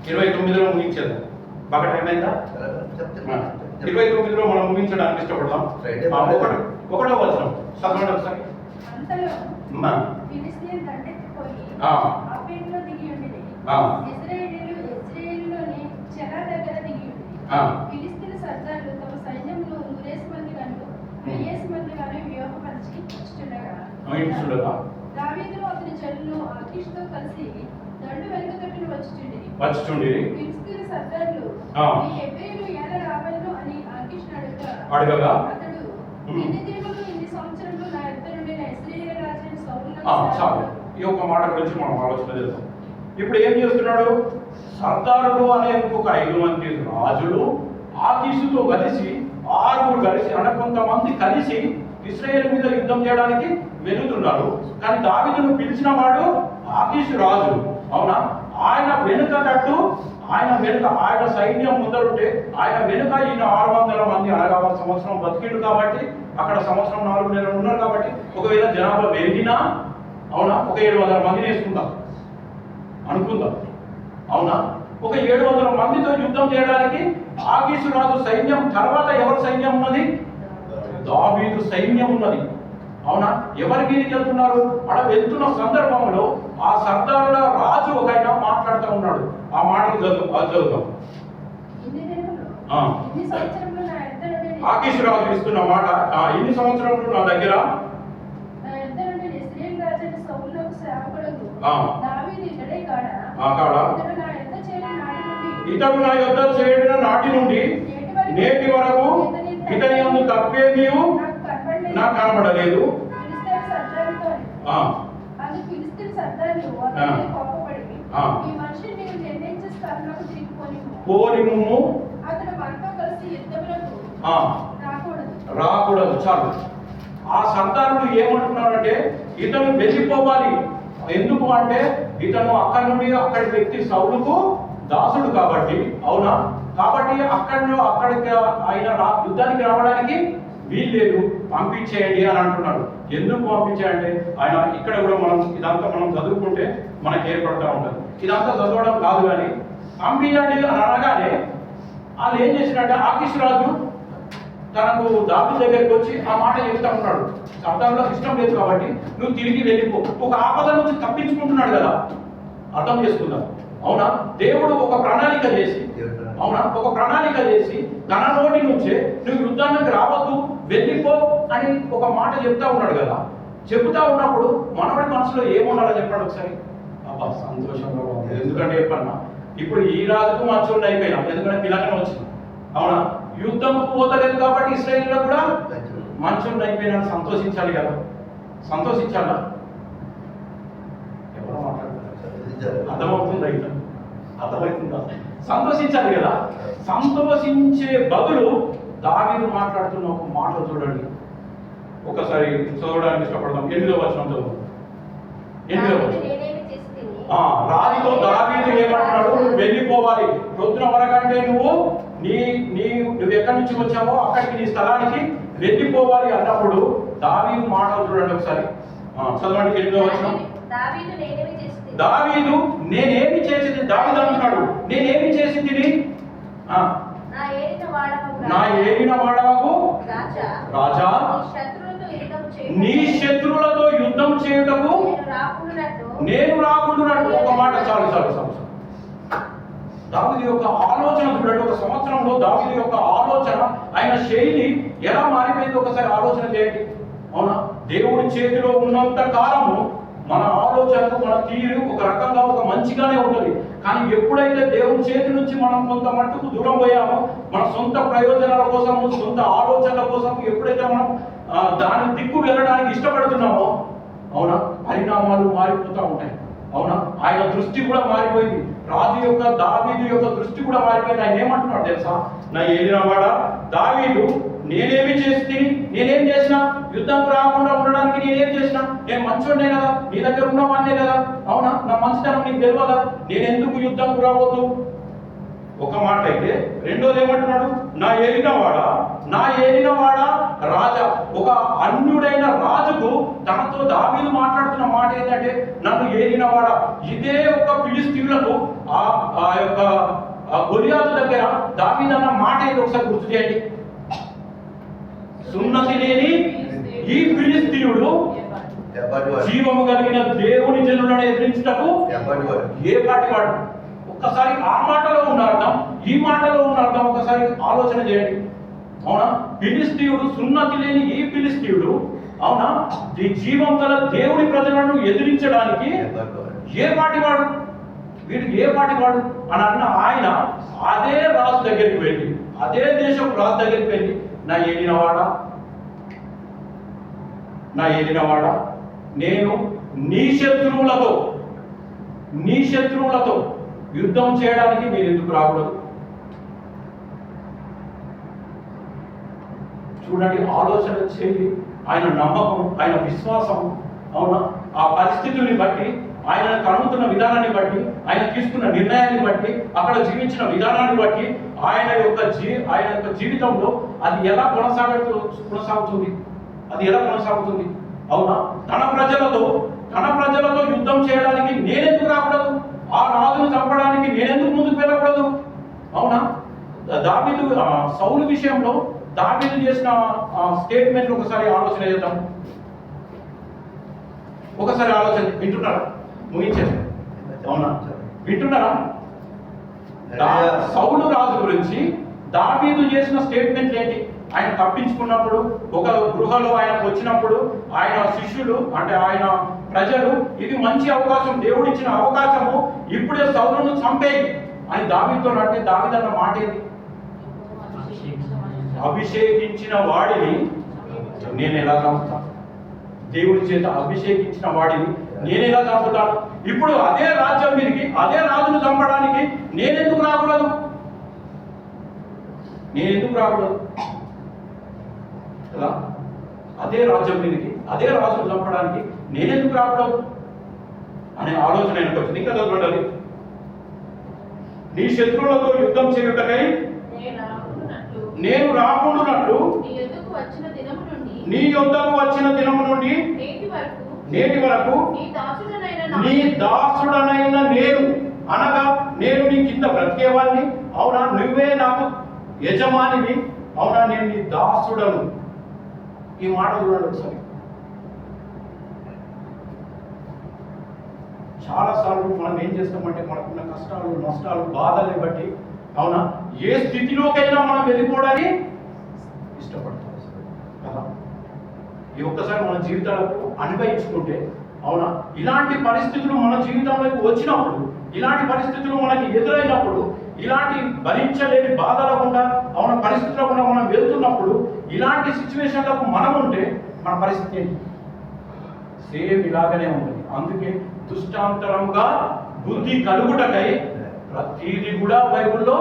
29లో ముగించేద్దాం. బాగా టైం అయిందా? 29లో మనం ముగించడానికి ఇష్టపడదాం. ఒకటో వచనం చదవండి ఒకసారి. ఫిలిస్తీన్ సర్దారులు తమ సైన్యంలో 100 మంది గనులు 10 మంది గాను వ్యూహపరిచి వచ్చుచుండగా దావీదును అతని జనులు ఆకీషుతో కలిసి దండు వెనుక తట్టును వచ్చుచుండిరి. ఫిలిస్తీన్ సర్దారులు ఈ హెబ్రీయులు ఎలా రావెను అని ఆకీషును అడగగా అతడు ఇన్ని దినములు ఇన్ని సంవత్సరములు నా యొద్ద నుండి ఇశ్రాయేలు రాజైన సౌలును చాలు. ఈ ఒక్క మాట గురించి మనం ఆలోచన చేద్దాం. ఇప్పుడు ఏం చేస్తున్నాడు? సర్దారులు అనే ఇంకొక 5 మంది రాజులు ఆకీషుతో కలిసి 6 కలిసి అంటే కొంతమంది కలిసి ఇశ్రాయేలు మీద యుద్ధం చేయడానికి వెళుతున్నారు. కానీ దావీదును పిలిచిన వాడు ఆకీషు రాజు. అవునా? ఆయన వెనుక తట్టు ఆయన సైన్యం ముందరుంటే ఆయన వెనుక ఈయన 600 మంది, అనగా సంవత్సరం బతికిండు కాబట్టి అక్కడ సంవత్సరం 4 నెలలు ఉన్నారు కాబట్టి ఒకవేళ జనాభా పెరిగినా అవునా ఒక 700 మందిని వేసుకుందాం అనుకుందాం. అవునా? ఒక 700 మందితో యుద్ధం చేయడానికి ఆకీషు రాజు సైన్యం తర్వాత ఎవరి సైన్యం ఉన్నది? దావీదు సైన్యం ఉన్నది. అవునా? ఎవరికి వెళ్తున్నారు? అక్కడ వెళ్తున్న సందర్భంలో ఆ సర్దారుల రాజు ఒక ఆయన మాట్లాడుతూ ఉన్నాడు. ఆ మాటలు చదువుతాం. ఆకీషు రాజు ఇస్తున్న మాట, ఇన్ని సంవత్సరంలో నా దగ్గర ఇతడు నా యొద్ద చేరిన నాటి నుండి నేటి వరకు ఇతని యందు తప్పేమీ నాకు కనబడలేదు. రాకూడదు. చాలు. ఆ సర్దారులు ఏమంటున్నారంటే ఇతను వెళ్ళిపోవాలి. ఎందుకు అంటే ఇతను అక్కడి నుండి అక్కడి వ్యక్తి సౌలుకు దాసుడు కాబట్టి, అవునా, కాబట్టి అక్కడికి ఆయన యుద్ధానికి రావడానికి వీల్లేదు, పంపించేయండి అని అంటున్నాడు. ఎందుకు పంపించేయండి? ఆయన ఇక్కడ కూడా ఇదంతా మనం చదువుకుంటే మనకి ఏర్పడుతూ ఉంటుంది. ఇదంతా చదవడం కాదు, కానీ పంపించండి అని అనగానే వాళ్ళు ఏం చేసినట్టే ఆకీష్ రాజు తనకు దావీదు దగ్గరికి వచ్చి ఆ మాట చెప్తా ఉన్నాడు. సర్దారులో ఇష్టం లేదు కాబట్టి నువ్వు తిరిగి వెళ్ళిపో. ఒక ఆపద నుంచి తప్పించుకుంటున్నాడు కదా, అర్థం చేసుకుందాం. అవునా, దేవుడు ఒక ప్రణాళిక చేసి, అవునా, ఒక ప్రణాళిక చేసి తన నోటి నుంచే నువ్వు యుద్ధానికి రావద్దు, వెళ్ళిపో అని ఒక మాట చెప్తా ఉన్నాడు కదా. చెబుతా ఉన్నప్పుడు మనవడి మనసులో ఏముండాలో చెప్పండి ఒకసారి. అబ్బా సంతోషంగా ఉంది. ఎందుకంటే చెప్పన్నా, ఇప్పుడు ఈ రాజుకు మంచోళ్ళు అయిపోయినాం, ఎందుకంటే పిల్లకనే వచ్చింది. అవునా, యుద్ధం పోతలేదు కాబట్టి ఇశ్రాయేలులో కూడా మంచోళ్ళు అయిపోయినా సంతోషించాలి కదా. సంతోషించాలా? ఎవరో మాట్లాడుతున్నారు, అర్థమవుతుందా? ఇక అర్థమవుతుందా? సంతోషించాలి కదా. సంతోషించే బదులు దావీదు మాట్లాడుతున్న ఒక మాట చూడండి, ఒకసారి చదవడానికి ఇష్టపడతాం. 8వ వచనంతో, 8వ వచనం. రాజుతో దావీదు ఏమంటున్నాడు? నువ్వు వెళ్ళిపోవాలి. ప్రొద్దున వరకంటే నువ్వు ఎక్కడి నుంచి వచ్చావో అక్కడికి, నీ స్థలానికి వెళ్ళిపోవాలి అన్నప్పుడు దావీదు మాటలు చూడండి ఒకసారి. చదవండి 8వ వచనం. దావీదు నేనేమి చేసింది, దావీదు అంటున్నాడు, నేనేమి చేసింది? నా ఏలిన వాడవకు రాజా, నీ శత్రువులతో యుద్ధం చేయుటకు నేను రాకుండానట్టు. ఒక మాట చాలు చాలు చాలు. దావీదు యొక్క ఆలోచన చూడండి. ఒక సంవత్సరంలో దావీదు యొక్క ఆలోచన, ఆయన శైలి ఎలా మారిపోయింది ఒకసారి ఆలోచన చేయండి. అవునా, దేవుడి చేతిలో ఉన్నంత కాలము మన ఆలోచనకు, మన తీరు ఒక రకంగా ఒక మంచిగానే ఉంటుంది. కానీ ఎప్పుడైతే దేవుడి చేతి నుంచి మనం కొంత మట్టుకు దూరం పోయామో, మన సొంత ప్రయోజనాల కోసము, సొంత ఆలోచనల కోసం ఎప్పుడైతే మనం దాని దిక్కు వెళ్ళడానికి ఇష్టపడుతున్నామో, అవునా, పరిణామాలు మారిపోతూ ఉంటాయి. అవునా, ఆయన దృష్టి కూడా మారిపోయింది. రాజు యొక్క దావీదు యొక్క దృష్టి కూడా మారిపోయింది. ఆయన ఏమంటున్నాడు తెలుసా? నా ఏలినవాడా దావీదు, నేనేమి చేసి, నేనేం చేసినా, యుద్ధం రాకుండా ఉండడానికి నేనేం చేసినా, నేను మంచోడే కదా, నీ దగ్గర ఉన్నవాడినే కదా, అవునా, నా మంచితనం నీకు తెలియదా, నేనెందుకు యుద్ధంకు రావద్దు? ఒక మాట అయితే. రెండోది ఏమంటున్నాడు? నా ఏలినవాడా రాజా. ఒక అన్యుడైన రాజుకు తనతో దావీదు మాట్లాడుతున్న మాట ఏంటంటే, నన్ను ఏలినవాడా. ఇదే ఒక ఫిలిష్తీయులకు ఆ యొక్క గొలియాతు దగ్గర దావీదు అన్న మాట ఏంటి ఒకసారి గుర్తు చేయండి. సున్నతి లేని ఈ ఫిలిష్తీయుడు జీవము కలిగిన దేవుని జనులను ఎదిరించుటకు ఏ పాటి వాడు? ఒక్కసారి ఆ మాటలో ఉన్న అర్థం, ఈ మాటలో ఉన్న అర్థం ఒకసారి ఆలోచన చేయండి. అవునా, ఫిలిష్తీయుడు, సున్నతి లేని ఈ ఫిలిష్తీయుడు, అవునా, ఈ జీవం గల దేవుని ప్రజలను ఎదిరించడానికి ఏ పాటి వాడు? వీడు ఏ పాటి వాడు అని అన్న ఆయన అదే రాజు దగ్గరికి వెళ్ళి, అదే దేశపు రాజు దగ్గరికి వెళ్ళి, నా ఏలినవాడా, నేను నీ శత్రువులతో యుద్ధం చేయడానికి నేను ఎందుకు రాకూడదు? చూడండి, ఆలోచన చేయి, ఆయన నమ్మకం, ఆయన విశ్వాసం. అవునా, ఆ పరిస్థితుల్ని బట్టి, ఆయన కనుగుతున్న విధానాన్ని బట్టి, ఆయన తీసుకున్న నిర్ణయాన్ని బట్టి, అక్కడ జీవించిన విధానాన్ని బట్టి ఆయన యొక్క జీవితంలో అది ఎలా కొనసాగుతుంది? అది ఎలా కొనసాగుతుంది? అవునా, తన ప్రజలతో యుద్ధం చేయడానికి నేనెందుకు రాకూడదు? ఆ రాజును చంపడానికి నేనెందుకు ముందుకు వెళ్ళకూడదు? అవునా, దావీదు సౌలు విషయంలో దావీదు చేసిన స్టేట్మెంట్ ఒకసారి ఆలోచన చేద్దాం. ఒకసారి ఆలోచన, వింటున్నారా? ముగించేస్తాం. అవునా, వింటున్నారా? సౌలు రాజు గురించి దావీదు చేసిన స్టేట్మెంట్ ఏంటి? ఆయన తప్పించుకున్నప్పుడు, ఒక గృహలో ఆయనకు వచ్చినప్పుడు, ఆయన శిష్యులు అంటే ఆయన ప్రజలు, ఇది మంచి అవకాశం, దేవుడిచ్చిన అవకాశము, ఇప్పుడే సౌలును చంపేయి అని దావీదుతో అంటే, దావీదు అన్న మాట ఏంటి? అభిషేకించిన వాడిని నేను ఎలా చంపుతాను? దేవుడి చేత అభిషేకించిన వాడిని నేను ఎలా చంపుతాను? ఇప్పుడు అదే రాజ్యం మీదకి, అదే రాజును చంపడానికి నేనెందుకు రాకూడదు? కదా అదే రాజ్యం మీదకి, అదే రాజును చంపడానికి నేనెందుకు రాకూడదు అనే ఆలోచన ఆయనకు వచ్చింది. ఇంకా చదవండి. నీ శత్రువులతో యుద్ధం చేయుటకై నేను రాకుండానట్లు నీ యొద్దకు వచ్చిన దినము నుండి నేటి వరకు నీ దాసుడనైన నేను, అనగా నేను నీ కింద బ్రతికేవాడిని, అవునా, నువ్వే నాకు యజమానివి, అవునా, నేను నీ దాసుడను. ఈ మాట చూడండి ఒకసారి. చాలాసార్లు మనం ఏం చేస్తామంటే మనకున్న కష్టాలు, నష్టాలు, బాధల్ని బట్టి, అవునా, ఏ స్థితిలోకైనా మనం వెళ్ళిపోవడానికి ఇష్టపడతాం కదా. ఈ ఒక్కసారి మన జీవితాలకు అనుభవించుకుంటే, అవునా, ఇలాంటి పరిస్థితులు మన జీవితంలోకి వచ్చినప్పుడు, ఇలాంటి పరిస్థితులు మనకి ఎదురైనప్పుడు, ఇలాంటి భరించలేని బాధల గుండా, అవునా, పరిస్థితుల గుండా మనం వెళ్తున్నప్పుడు, ఇలాంటి సిచ్యువేషన్లకు మనం ఉంటే మన పరిస్థితి ఏంటి? సేమ్ ఇలాగనే ఉంటుంది. అందుకే దుష్టాంతరముగా బుద్ధి కలుగుటకై ప్రతిదీ కూడా బైబిల్లో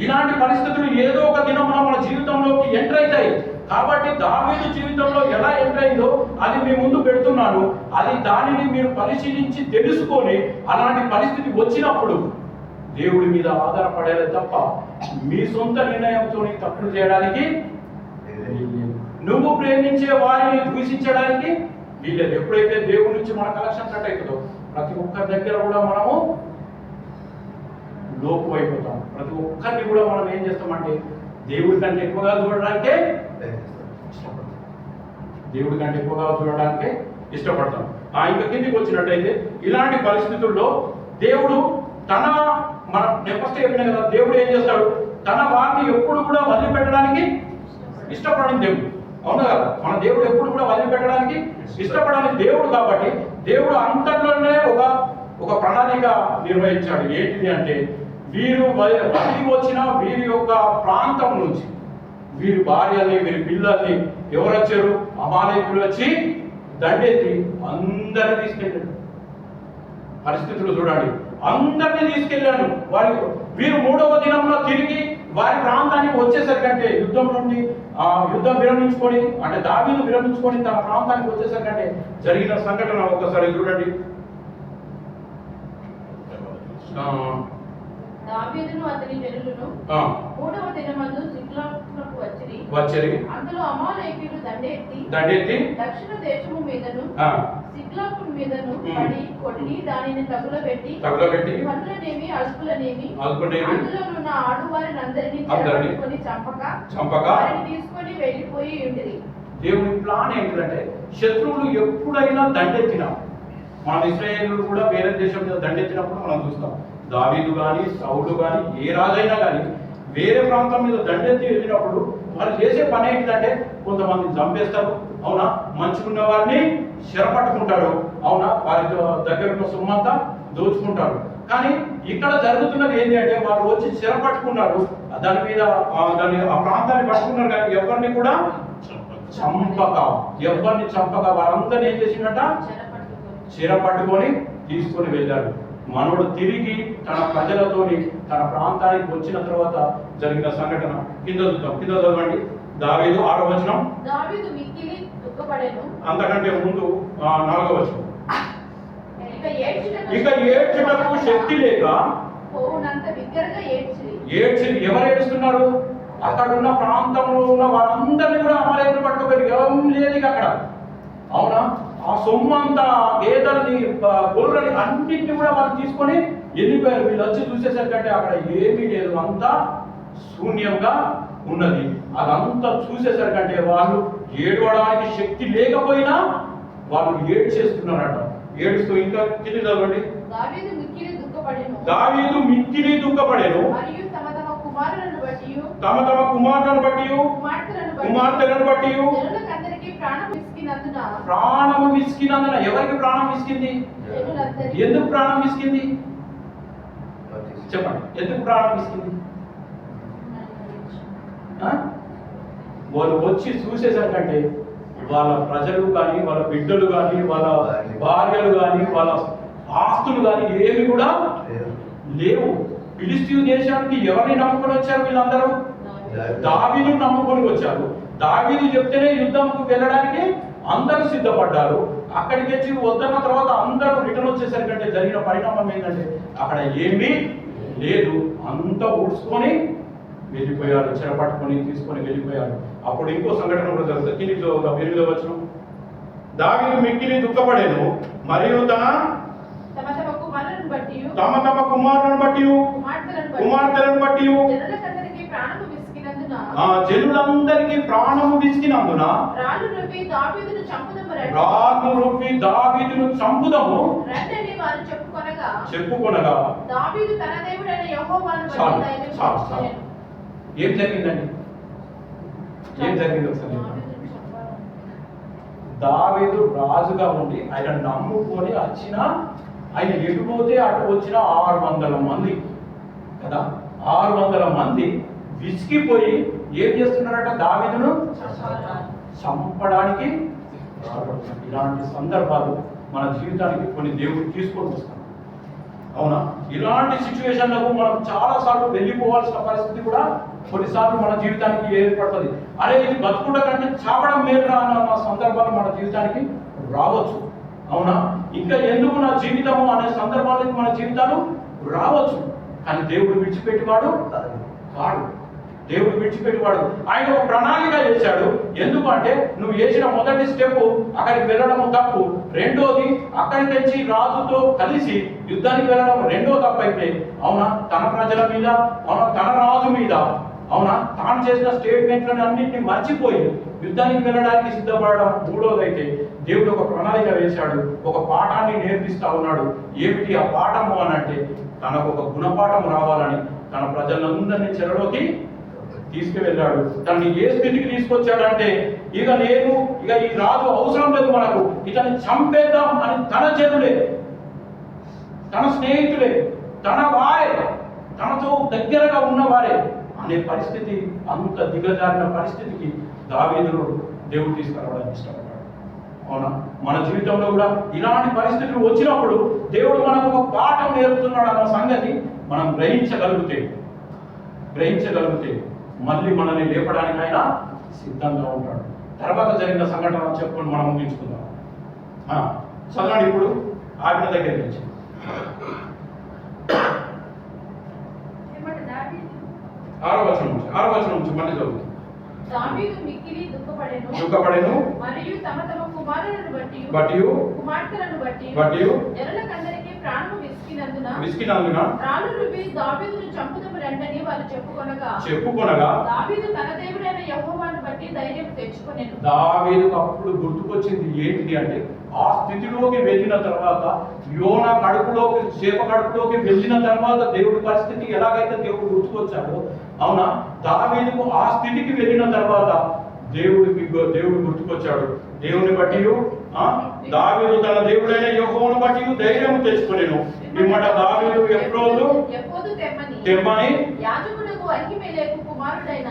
ఇలాంటి పరిస్థితులు ఏదో ఒక దినం మన జీవితంలోకి ఎంటర్ అవుతాయి. కాబట్టి దావీదు జీవితంలో ఎలా ఎంటర్ అయిందో అది మీ ముందు పెడుతున్నాను. అది దానిని మీరు పరిశీలించి తెలుసుకొని అలాంటి పరిస్థితి వచ్చినప్పుడు దేవుడి మీద ఆధారపడేది తప్ప మీ సొంత నిర్ణయంతో తప్పులు చేయడానికి, నువ్వు ప్రేమించే వారిని దూషించడానికి వీలేదు. ఎప్పుడైతే దేవుడి నుంచి మన కలెక్షన్ కట్ అవుతుందో ప్రతి ఒక్కరి దగ్గర కూడా మనము లోపు అయిపోతాం. ప్రతి ఒక్కరిని కూడా మనం ఏం చేస్తామంటే దేవుడి కంటే ఎక్కువగా చూడడానికే ఇష్టపడతాం. దేవుడి కంటే ఎక్కువగా చూడడానికే ఇష్టపడతాం. ఇంకా కిందికి వచ్చినట్టయితే ఇలాంటి పరిస్థితుల్లో దేవుడు నేను ఫస్ట్ చెప్పిన కదా, దేవుడు ఏం చేస్తాడు, తన వారిని ఎప్పుడు కూడా వదిలిపెట్టడానికి ఇష్టపడని దేవుడు. అవును కదా, మన దేవుడు ఎప్పుడు కూడా వదిలిపెట్టడానికి ఇష్టపడని దేవుడు. కాబట్టి దేవుడు అంతట్లోనే ఒక ప్రణాళిక నిర్వహించాడు. ఏంటిది అంటే, వీరు వదిలి వచ్చిన వీరి యొక్క ప్రాంతం నుంచి వీరి భార్యల్ని, వీరి పిల్లల్ని ఎవరు వచ్చారు? అమాలేకులు వచ్చి దండెత్తి అందరిని తీసుకెళ్ళాడు. పరిస్థితులు చూడండి, అందరినీ తీసుకెళ్ళాడు. వీరు 3వ దినంలో తిరిగి వారి ప్రాంతానికి వచ్చేసరికంటే, యుద్ధం విరమించుకొని, అంటే దావీదు విరమించుకొని తన ప్రాంతానికి వచ్చేసరికంటే జరిగిన సంఘటన ఒకసారి చూడండి. దావీదును అతని జనులను 3వ దినమందు సిక్లగునకు వచ్చిరి. అందులో అమాలేకీయులు దండెత్తి దక్షిణ దేశము మీదను సిక్లగు మీదను పడి కొట్టి దానిని తగులబెట్టి పనులనేమి అల్పులనేమి అందులోనున్న ఆడువారిని అందరినీ చెరపట్టుకొని చంపక వారిని తీసుకొని వెళ్ళిపోయి ఉండేది. దేవుని ప్లాన్ ఏంటంటే, శత్రువులు ఎప్పుడైనా దండెత్తినా, మన ఇశ్రాయేలులు కూడా వేరే దేశం మీద దండెత్తినప్పుడు మనం చూస్తాం. దావీదు కానీ, సౌలు కానీ, ఏ రాజైనా కానీ వేరే ప్రాంతం మీద దండెత్తి వెళ్ళినప్పుడు వాళ్ళు చేసే పని ఏంటంటే, కొంతమందిని చంపేస్తారు, అవునా, మంచుకున్న వారిని చెరపట్టుకుంటారు, అవునా, వారి దగ్గర ఉన్న సొమ్మంతా దోచుకుంటారు. కానీ ఇక్కడ జరుగుతున్నది ఏంటి అంటే, వాళ్ళు వచ్చి చెరపట్టుకున్నారు, దాని మీద ఆ ప్రాంతాన్ని పట్టుకున్నారు, కానీ ఎవరిని కూడా చంపక వారందరినీ ఏం చేసిందట, చెరపట్టుకొని తీసుకొని వెళ్ళారు. మనోడు తిరిగి తన ప్రజలతోని తన ప్రాంతానికి వచ్చిన తర్వాత జరిగిన సంఘటన కింద చదవండి. దావీదు 6వ వచనం. దావీదు మిక్కిలి దుఃఖపడెను. అంతకంటే ముందు 4వ వచనం. ఇక ఏడ్చుటకు శక్తి లేక పోవునంత బిగ్గరగా ఏడ్చి. ఎవరు ఏడుస్తున్నారు? అక్కడ ఉన్న ప్రాంతంలో ఉన్న వారందరినీ కూడా అమలేకులు పట్టుకోపోయి ఏం లేదు అక్కడ, అవునా, ఆ సొమ్మంతా, గేదెలని, గొర్రెని అన్నింటినీ కూడా వాళ్ళు తీసుకొని వెళ్ళిపోయారు. వీళ్ళు వచ్చి చూసేసరికంటే అక్కడ ఏమీ లేదు, అంతా శూన్యంగా ఉన్నది. అదంతా చూసేసరికంటే వాళ్ళు ఏడవడానికి శక్తి లేకపోయినా వాళ్ళు ఏడ్చేస్తున్నారట. ఏడుస్తూ ఇంకా కింది చదవండి. దావీదు మిక్కిలి దుఃఖపడెను. తమ కుమారులను బట్టి కుమార్తెలను బట్టి ప్రాణము విసికినందున. ఎవరికి ప్రాణం విసికింది? ఎందుకు ప్రాణం విసికింది? చెప్పండి, ఎందుకు ప్రాణం విసికింది? వాళ్ళు వచ్చి చూసేసరికంటే వాళ్ళ ప్రజలు కానీ, వాళ్ళ బిడ్డలు కానీ, వాళ్ళ భార్యలు కానీ, వాళ్ళ ఆస్తులు కానీ ఏమి కూడా లేవు. ఫిలిష్తీయు దేశానికి ఎవరిని నమ్ముకొని వచ్చారు? వీళ్ళందరూ దావీదును నమ్ముకొని వచ్చారు. దావీదు చెప్తేనే యుద్ధంకు వెళ్ళడానికి అందరూ సిద్ధపడ్డారు. అక్కడికి వచ్చి వద్దన్న తర్వాత అందరూ రిటర్న్ వచ్చేసరికంటే జరిగిన పరిణామం ఏంటంటే అక్కడ ఏమీ లేదు, అంతా ఊడ్చుకొని వెళ్ళిపోయారు, చెరపట్టుకొని తీసుకొని వెళ్ళిపోయారు. అప్పుడు ఇంకో సంఘటన కూడా జరుగుతుంది. 8వ వచనం, దావీదు మిక్కిలి దుఃఖపడెను మరియు తమ తమ కుమారులను బట్టి కుమార్తెలను బట్టి జనులందరికీ ప్రాణము విసికినందున రాళ్ళు రువ్వి దావీదును చంపుదము రండని వారు చెప్పుకొనగా దావీదు తన దేవుడైన యెహోవాను బట్టి ఏం జరిగిందండి? ఏం జరిగింది ఒకసారి? దావీదు రాజుగా ఉండి ఆయన నమ్ముకొని వచ్చిన, ఆయన ఎటుపోతే అటు వచ్చిన 600 మంది కదా, 600 మంది విసిగిపోయి ఏం చేస్తున్నారట? దావీదును చంపడానికి ఇష్టపడుతున్నారు. ఇలాంటి సందర్భాలు మన జీవితానికి కొన్ని దేవుడు తీసుకొని వస్తాడు. అవునా? ఇలాంటి సిచ్యువేషన్లకు మనం చాలాసార్లు వెళ్ళిపోవాల్సిన పరిస్థితి కూడా కొన్నిసార్లు మన జీవితానికి ఏర్పడుతుంది. అరే ఇది బతుకుట కంటే చావడం మేలురా అన్న సందర్భాలు మన జీవితానికి రావచ్చు. అవునా? ఇంకా ఎందుకు నా జీవితము అనే సందర్భాలకు మన జీవితాలు రావచ్చు. కానీ దేవుడు విడిచిపెట్టేవాడు కాడు. దేవుడు విడిచిపెట్టేవాడు. ఆయన ఒక ప్రణాళిక చేశాడు. ఎందుకంటే నువ్వు చేసిన మొదటి స్టెప్ అక్కడికి వెళ్ళడం తప్పు, రెండోది అక్కడికి వచ్చి రాజుతో కలిసి యుద్ధానికి వెళ్ళడం రెండో తప్పు అయితే, అవునా, తన ప్రజల మీద, అవునా, తన రాజు మీద, అవునా, తాను చేసిన స్టేట్మెంట్లను అన్నింటినీ మర్చిపోయి యుద్ధానికి వెళ్ళడానికి సిద్ధపడడం మూడోది అయితే, దేవుడు ఒక ప్రణాళిక వేశాడు, ఒక పాఠాన్ని నేర్పిస్తా ఉన్నాడు. ఏమిటి ఆ పాఠము అని అంటే, తనకు ఒక గుణపాఠం రావాలని తన ప్రజలందరినీ చెరలోకి తీసుకువెళ్ళాడు. తనని ఏ స్థితికి తీసుకొచ్చాడంటే, ఇక ఈ రాజు అవసరం లేదు మనకు, ఇతన్ని చంపేద్దాం అని తన జనులే, తన స్నేహితులే, తన వారే, తనతో దగ్గరగా ఉన్నవారే అనే పరిస్థితి, అంత దిగజారిన పరిస్థితికి దావీదును దేవుడు తీసుకురావడానికి ఇష్టపడ్డాడు. అవునా? మన జీవితంలో కూడా ఇలాంటి పరిస్థితులు వచ్చినప్పుడు దేవుడు మనకు ఒక పాఠం నేర్పుతున్నాడు అన్న సంగతి మనం గ్రహించగలిగితే మళ్ళీ మనల్ని లేపడానికి ఆయన సిద్ధంగా ఉంటాడు. తర్వాత జరిగిన సంఘటన చెప్పుకొని మనం ముగించుకుందాం. చదవండి ఇప్పుడు ఆజ్ఞ దగ్గర నుంచి. ఆరో వచనం నుంచి మళ్ళీ చదువుతుంది. దావీదు మిక్కిలి దుఃఖపడెను మరియు తమ తమ కుమారులను బట్టి కుమార్తెలను బట్టి జనులకందరికీ ప్రాణము విసికినందున రాళ్ళు రువ్వి దావీదును చంపుదము రండని వారు చెప్పుకొనగా దావీదు తన దేవుడైన యెహోవాను బట్టి ధైర్యం తెచ్చుకొనెను. దావీదుకు అప్పుడు గుర్తుకొచ్చింది ఏంటిది అంటే, ఆ స్థితిలోకి వెళ్ళిన తర్వాత, యోనా కడుపులోకి, చేప కడుపులోకి వెళ్ళిన తర్వాత దేవుడి పరిస్థితి ఎలాగైతే దేవుడు గుర్తుకొచ్చాడో, అవునా, దావీదుకు ఆ స్థితికి వెళ్ళిన తర్వాత దేవుడు గుర్తుకొచ్చాడు. దేవుని బట్టి దావీదు తన దేవుడైన యెహోవాను బట్టి ధైర్యం తెచ్చుకొనెను. పిమ్మట దావీదు ఎఫ్రోదు తెమ్మని యాజకులకు అహీమెలెకు కుమారుడైన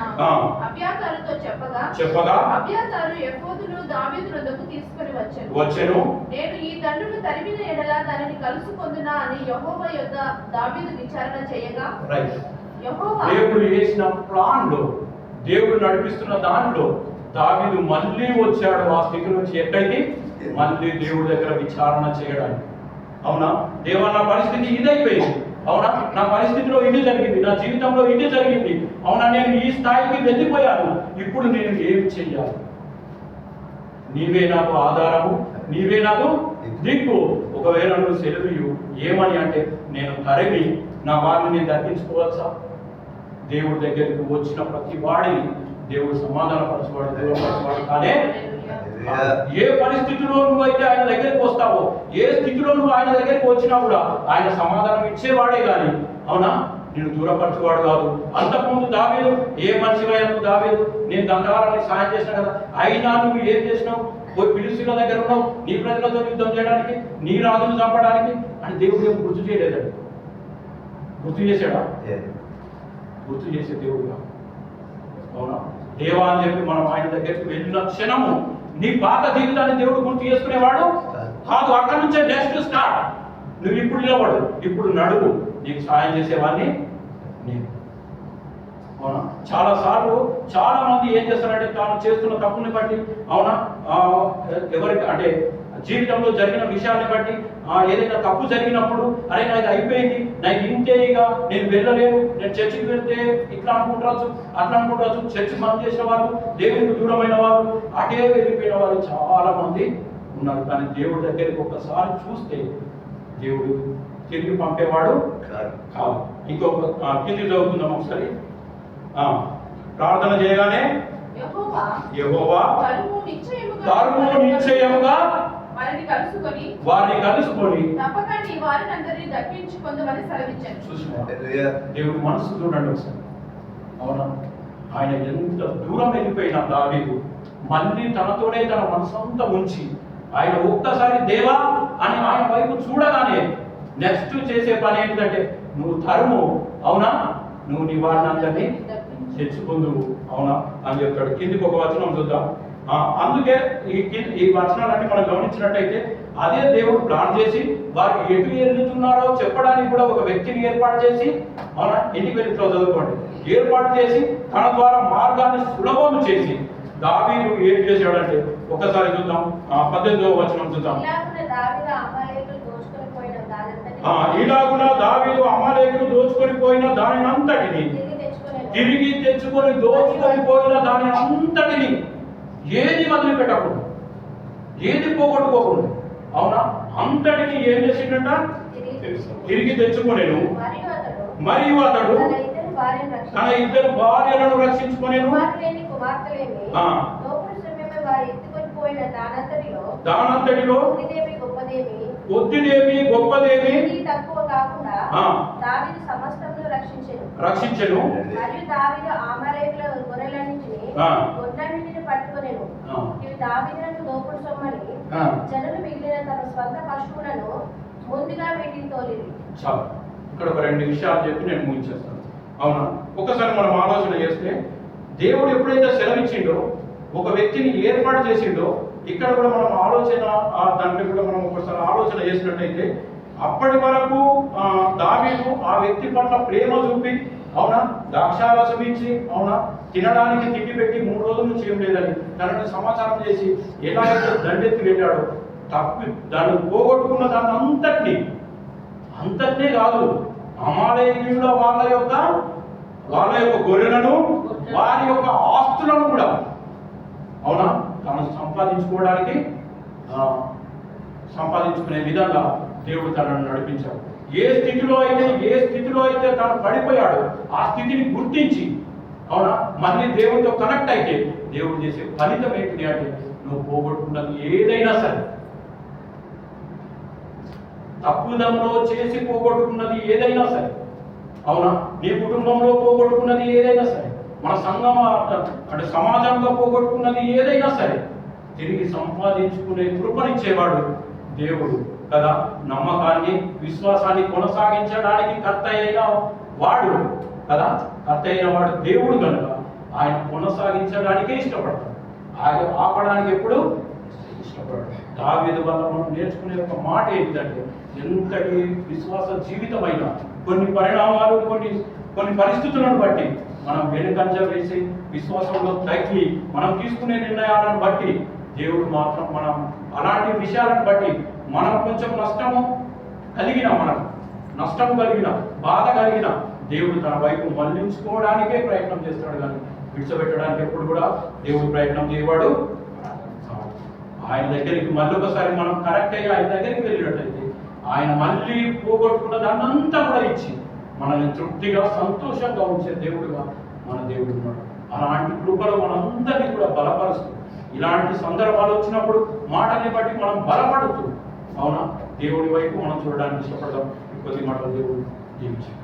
అబ్యాతారుతో చెప్పగా అబ్యాతారు ఎఫోదును దావీదు వద్దకు తీసుకొని వచ్చెను. నేను ఈ దండును తరిమిన ఎడల దానిని కలుసుకొందునా అని యెహోవా యొద్ద దావీదు విచారణ చేయగా, దేవుడు చేసిన ప్లాన్ లో, దేవుడు నడిపిస్తున్న దాంట్లో దావీదు మళ్ళీ వచ్చాడు ఆ స్థితి నుంచి. ఎక్కడికి? మళ్ళీ దేవుడి దగ్గర విచారణ చేయడానికి. అవునా, దేవా నా పరిస్థితి ఇదైపోయింది, అవునా, నా పరిస్థితిలో ఇది జరిగింది, నా జీవితంలో ఇది జరిగింది, అవునా, నేను ఈ స్థాయికి వెళ్ళిపోయాను, ఇప్పుడు నేను ఏం చెయ్యాలి? నీవే నాకు ఆధారము, నీవే నాకు దిక్కు. ఒకవేళ నువ్వు సెలవు ఏమని అంటే, నేను తరిమి నా వారిని నేను దక్కించుకోవచ్చా? దేవుడి దగ్గరికి వచ్చిన ప్రతి వాడిని దేవుడు సమాధానపరచువాడు, దూరపరచువాడు. కానీ ఏ పరిస్థితిలో నువ్వైతే ఆయన దగ్గరికి వస్తావో, ఏ స్థితిలో నువ్వు ఆయన దగ్గరికి వచ్చినా కూడా ఆయన సమాధానం ఇచ్చేవాడే కానీ, అవునా, నేను దూరపరచువాడు కాదు. అంతకుముందు దావీదు, ఏ మనిషివైనా నువ్వు దావీదు, నేను గంటవారానికి సాయం చేసిన కదా, అయినా నువ్వు ఏం చేసినావు? పోయి ఫిలిష్తీయుల దగ్గర ఉన్నావు, నీ ప్రజలతో యుద్ధం చేయడానికి, నీ రాజును చంపడానికి అని దేవుడు ఏం గుర్తు చేయలేదండి. గుర్తు చేశాడా? గుర్తు చేసే దేవుడుగా. అవునా, దేవా అని చెప్పి మనం ఆయన దగ్గరికి వెళ్ళిన క్షణము నీ పాత జీవితాన్ని దేవుడు గుర్తు చేసుకునేవాడు కాదు. అక్కడి నుంచే నెక్స్ట్ స్టార్ట్. నువ్వు ఇప్పుడు నిలబడు, ఇప్పుడు నడువు, నీకు సాయం చేసేవాడిని నేను. అవునా? చాలా మంది ఏం చేస్తారంటే తాను చేస్తున్న తప్పుని బట్టి, అవునా, ఎవరికి అంటే జీవితంలో జరిగిన విషయాన్ని బట్టి ఏదైనా తప్పు జరిగినప్పుడు అరే నాకు అయిపోయింది, నాకు ఇంతే, ఇక నేను వెళ్ళలేను, నేను చర్చికి వెళ్తే ఇట్లా అనుకుంటారు, అట్లా అనుకుంటారు. చర్చి బంద్ చేసిన వాళ్ళు, దేవునికి దూరమైన వాళ్ళు, అటే వెళ్ళిపోయిన వాళ్ళు చాలా మంది ఉన్నారు. కానీ దేవుడి దగ్గరికి ఒక్కసారి చూస్తే దేవుడు తిరిగి పంపేవాడు కాదు. ఇంకొక కింది చదువుకుందాం ఒకసారి. ప్రార్థన చేయగానే యెహోవా తరుము నిశ్చయముగా వారిని కలుసుకొని దేవుడు మనసు చూడండి ఒకసారి. అవునా, ఆయన ఎంత దూరం వెళ్ళిపోయినా దావీదు మళ్ళీ తనతోనే తన మనసంతా ఉంచి ఆయన ఒక్కసారి దేవా అని ఆయన వైపు చూడగానే నెక్స్ట్ చేసే పని ఏంటంటే నువ్వు తరుము, అవునా, నువ్వు నీ వారిని అందరినీ తెచ్చుకుందువు, అవునా అని చెప్తాడు. కిందికి ఒక వచనం చూద్దాం. అందుకే ఈ వచనాలన్నీ మనం గమనించినట్టయితే అదే దేవుడు ప్లాన్ చేసి వారికి ఎటు వెళ్తున్నారో చెప్పడానికి కూడా ఒక వ్యక్తిని ఏర్పాటు చేసి, అవునా, ఇంటికి వెళ్ళి చదువుకోండి, ఏర్పాటు చేసి తన ద్వారా మార్గాన్ని సులభం చేసి దావీదు ఏం చేశాడంటే ఒకసారి చూద్దాం. 18వ వచనం చూద్దాం. ఇలాగున దావీదు అమాలేకులు దోచుకొని పోయిన దాని అంతటిని తిరిగి తెచ్చుకొని దోచుకొని పోయిన దాని అంతటిని ఏది వదిలిపెట్టకూడదు, ఏది పోగొట్టుకోకూడదు, అవునా, అంతటిని ఏం చేసిండట తిరిగి తెచ్చుకొనేను. మరియు అతడు తన ఇద్దరు భార్యలను రక్షించుకొనేను. దానంతటిలో కొద్దిదేమి గొప్పదేమి రక్షించెను. మరియు దావీదు అమాలేకుల గొర్రెలన్నిటిని పట్టుకొనెను. ఇవి దావీదునకు దోపుడు సొమ్మని జనులు మిగిలిన తమ స్వంత పశువులను ముందుగా వీటిని తోలిరి. చాలు, ఇక్కడ ఒక 2 విషయాలు చెప్పి నేను ముగించేస్తాను. అవునా, ఒకసారి మనం ఆలోచన చేస్తే దేవుడు ఎప్పుడైతే సెలవిచ్చిండో, ఒక వ్యక్తిని ఏర్పాటు చేసిండో, ఇక్కడ కూడా మనం ఆలోచన దాంట్లో కూడా మనం ఒకసారి ఆలోచన చేసినట్టయితే అప్పటి వరకు దావీదు ఆ వ్యక్తి పట్ల ప్రేమ చూపి, అవునా, ద్రాక్షారసం ఇచ్చి, అవునా, తినడానికి తిండి పెట్టి 3 రోజుల నుంచి ఏం లేదని తనని సమాచారం చేసి ఎలా అయితే దండెత్తి వెళ్ళాడో, తప్పి దాన్ని పోగొట్టుకున్న దాన్ని అంతటినే కాదు, అమాలేకీయుల వాళ్ళ యొక్క గొర్రెలను, వారి యొక్క ఆస్తులను కూడా, అవునా, తాను సంపాదించుకునే విధంగా దేవుడు తనను నడిపించాడు. ఏ స్థితిలో అయితే తాను పడిపోయాడో ఆ స్థితిని గుర్తించి, అవునా, మళ్ళీ దేవుడితో కనెక్ట్ అయితే దేవుడు చేసే ఫలితం ఏంటి అంటే నువ్వు పోగొట్టుకున్నది ఏదైనా సరే, తప్పుదంలో చేసి పోగొట్టుకున్నది ఏదైనా సరే, అవునా, నీ కుటుంబంలో పోగొట్టుకున్నది ఏదైనా సరే, మన సంఘం అంటే సమాజంలో పోగొట్టుకున్నది ఏదైనా సరే తిరిగి సంపాదించుకునే కృపనిచ్చేవాడు దేవుడు కదా. నమ్మకాన్ని, విశ్వాసాన్ని కొనసాగించడానికి కర్త అయిన వాడు కదా, కర్త అయిన వాడు దేవుడు కనుక ఆయన కొనసాగించడానికే ఇష్టపడతాడు, ఆయన ఆపడానికి ఎప్పుడు ఇష్టపడతాడు. దావీదు వల్ల మనం నేర్చుకునే ఒక మాట ఏంటంటే, ఎంతటి విశ్వాస జీవితమైన కొన్ని పరిణామాలు, కొన్ని పరిస్థితులను బట్టి మనం వెనుకంజ వేసి విశ్వాసంలో తగ్గి మనం తీసుకునే నిర్ణయాలను బట్టి దేవుడు మాత్రం మనం అలాంటి విషయాలను బట్టి మనం కొంచెం నష్టము కలిగిన బాధ కలిగిన దేవుడు తన వైపు మళ్లించుకోవడానికే ప్రయత్నం చేస్తాడు, కానీ విడిచిపెట్టడానికి ఎప్పుడు కూడా దేవుడు ప్రయత్నం చేయవాడు. ఆయన దగ్గరికి మళ్ళీ ఒకసారి మనం కరెక్ట్ అయ్యి ఆయన దగ్గరికి వెళ్ళినట్టయితే ఆయన మళ్ళీ పోగొట్టుకున్న దాన్నంతా కూడా ఇచ్చి మనల్ని తృప్తిగా సంతోషంగా ఉంచే దేవుడుగా మన దేవుడు ఉన్నాడు. అలాంటి కృపలో మనందరినీ కూడా బలపరుస్తూ, ఇలాంటి సందర్భాలు వచ్చినప్పుడు మాటల్ని బట్టి మనం బలపడుతూ, అవునా, దేవుడి వైపు మనం చూడడానికి ఇష్టపడదాం. కొద్ది మాటలు దేవుడు జీవించాడు.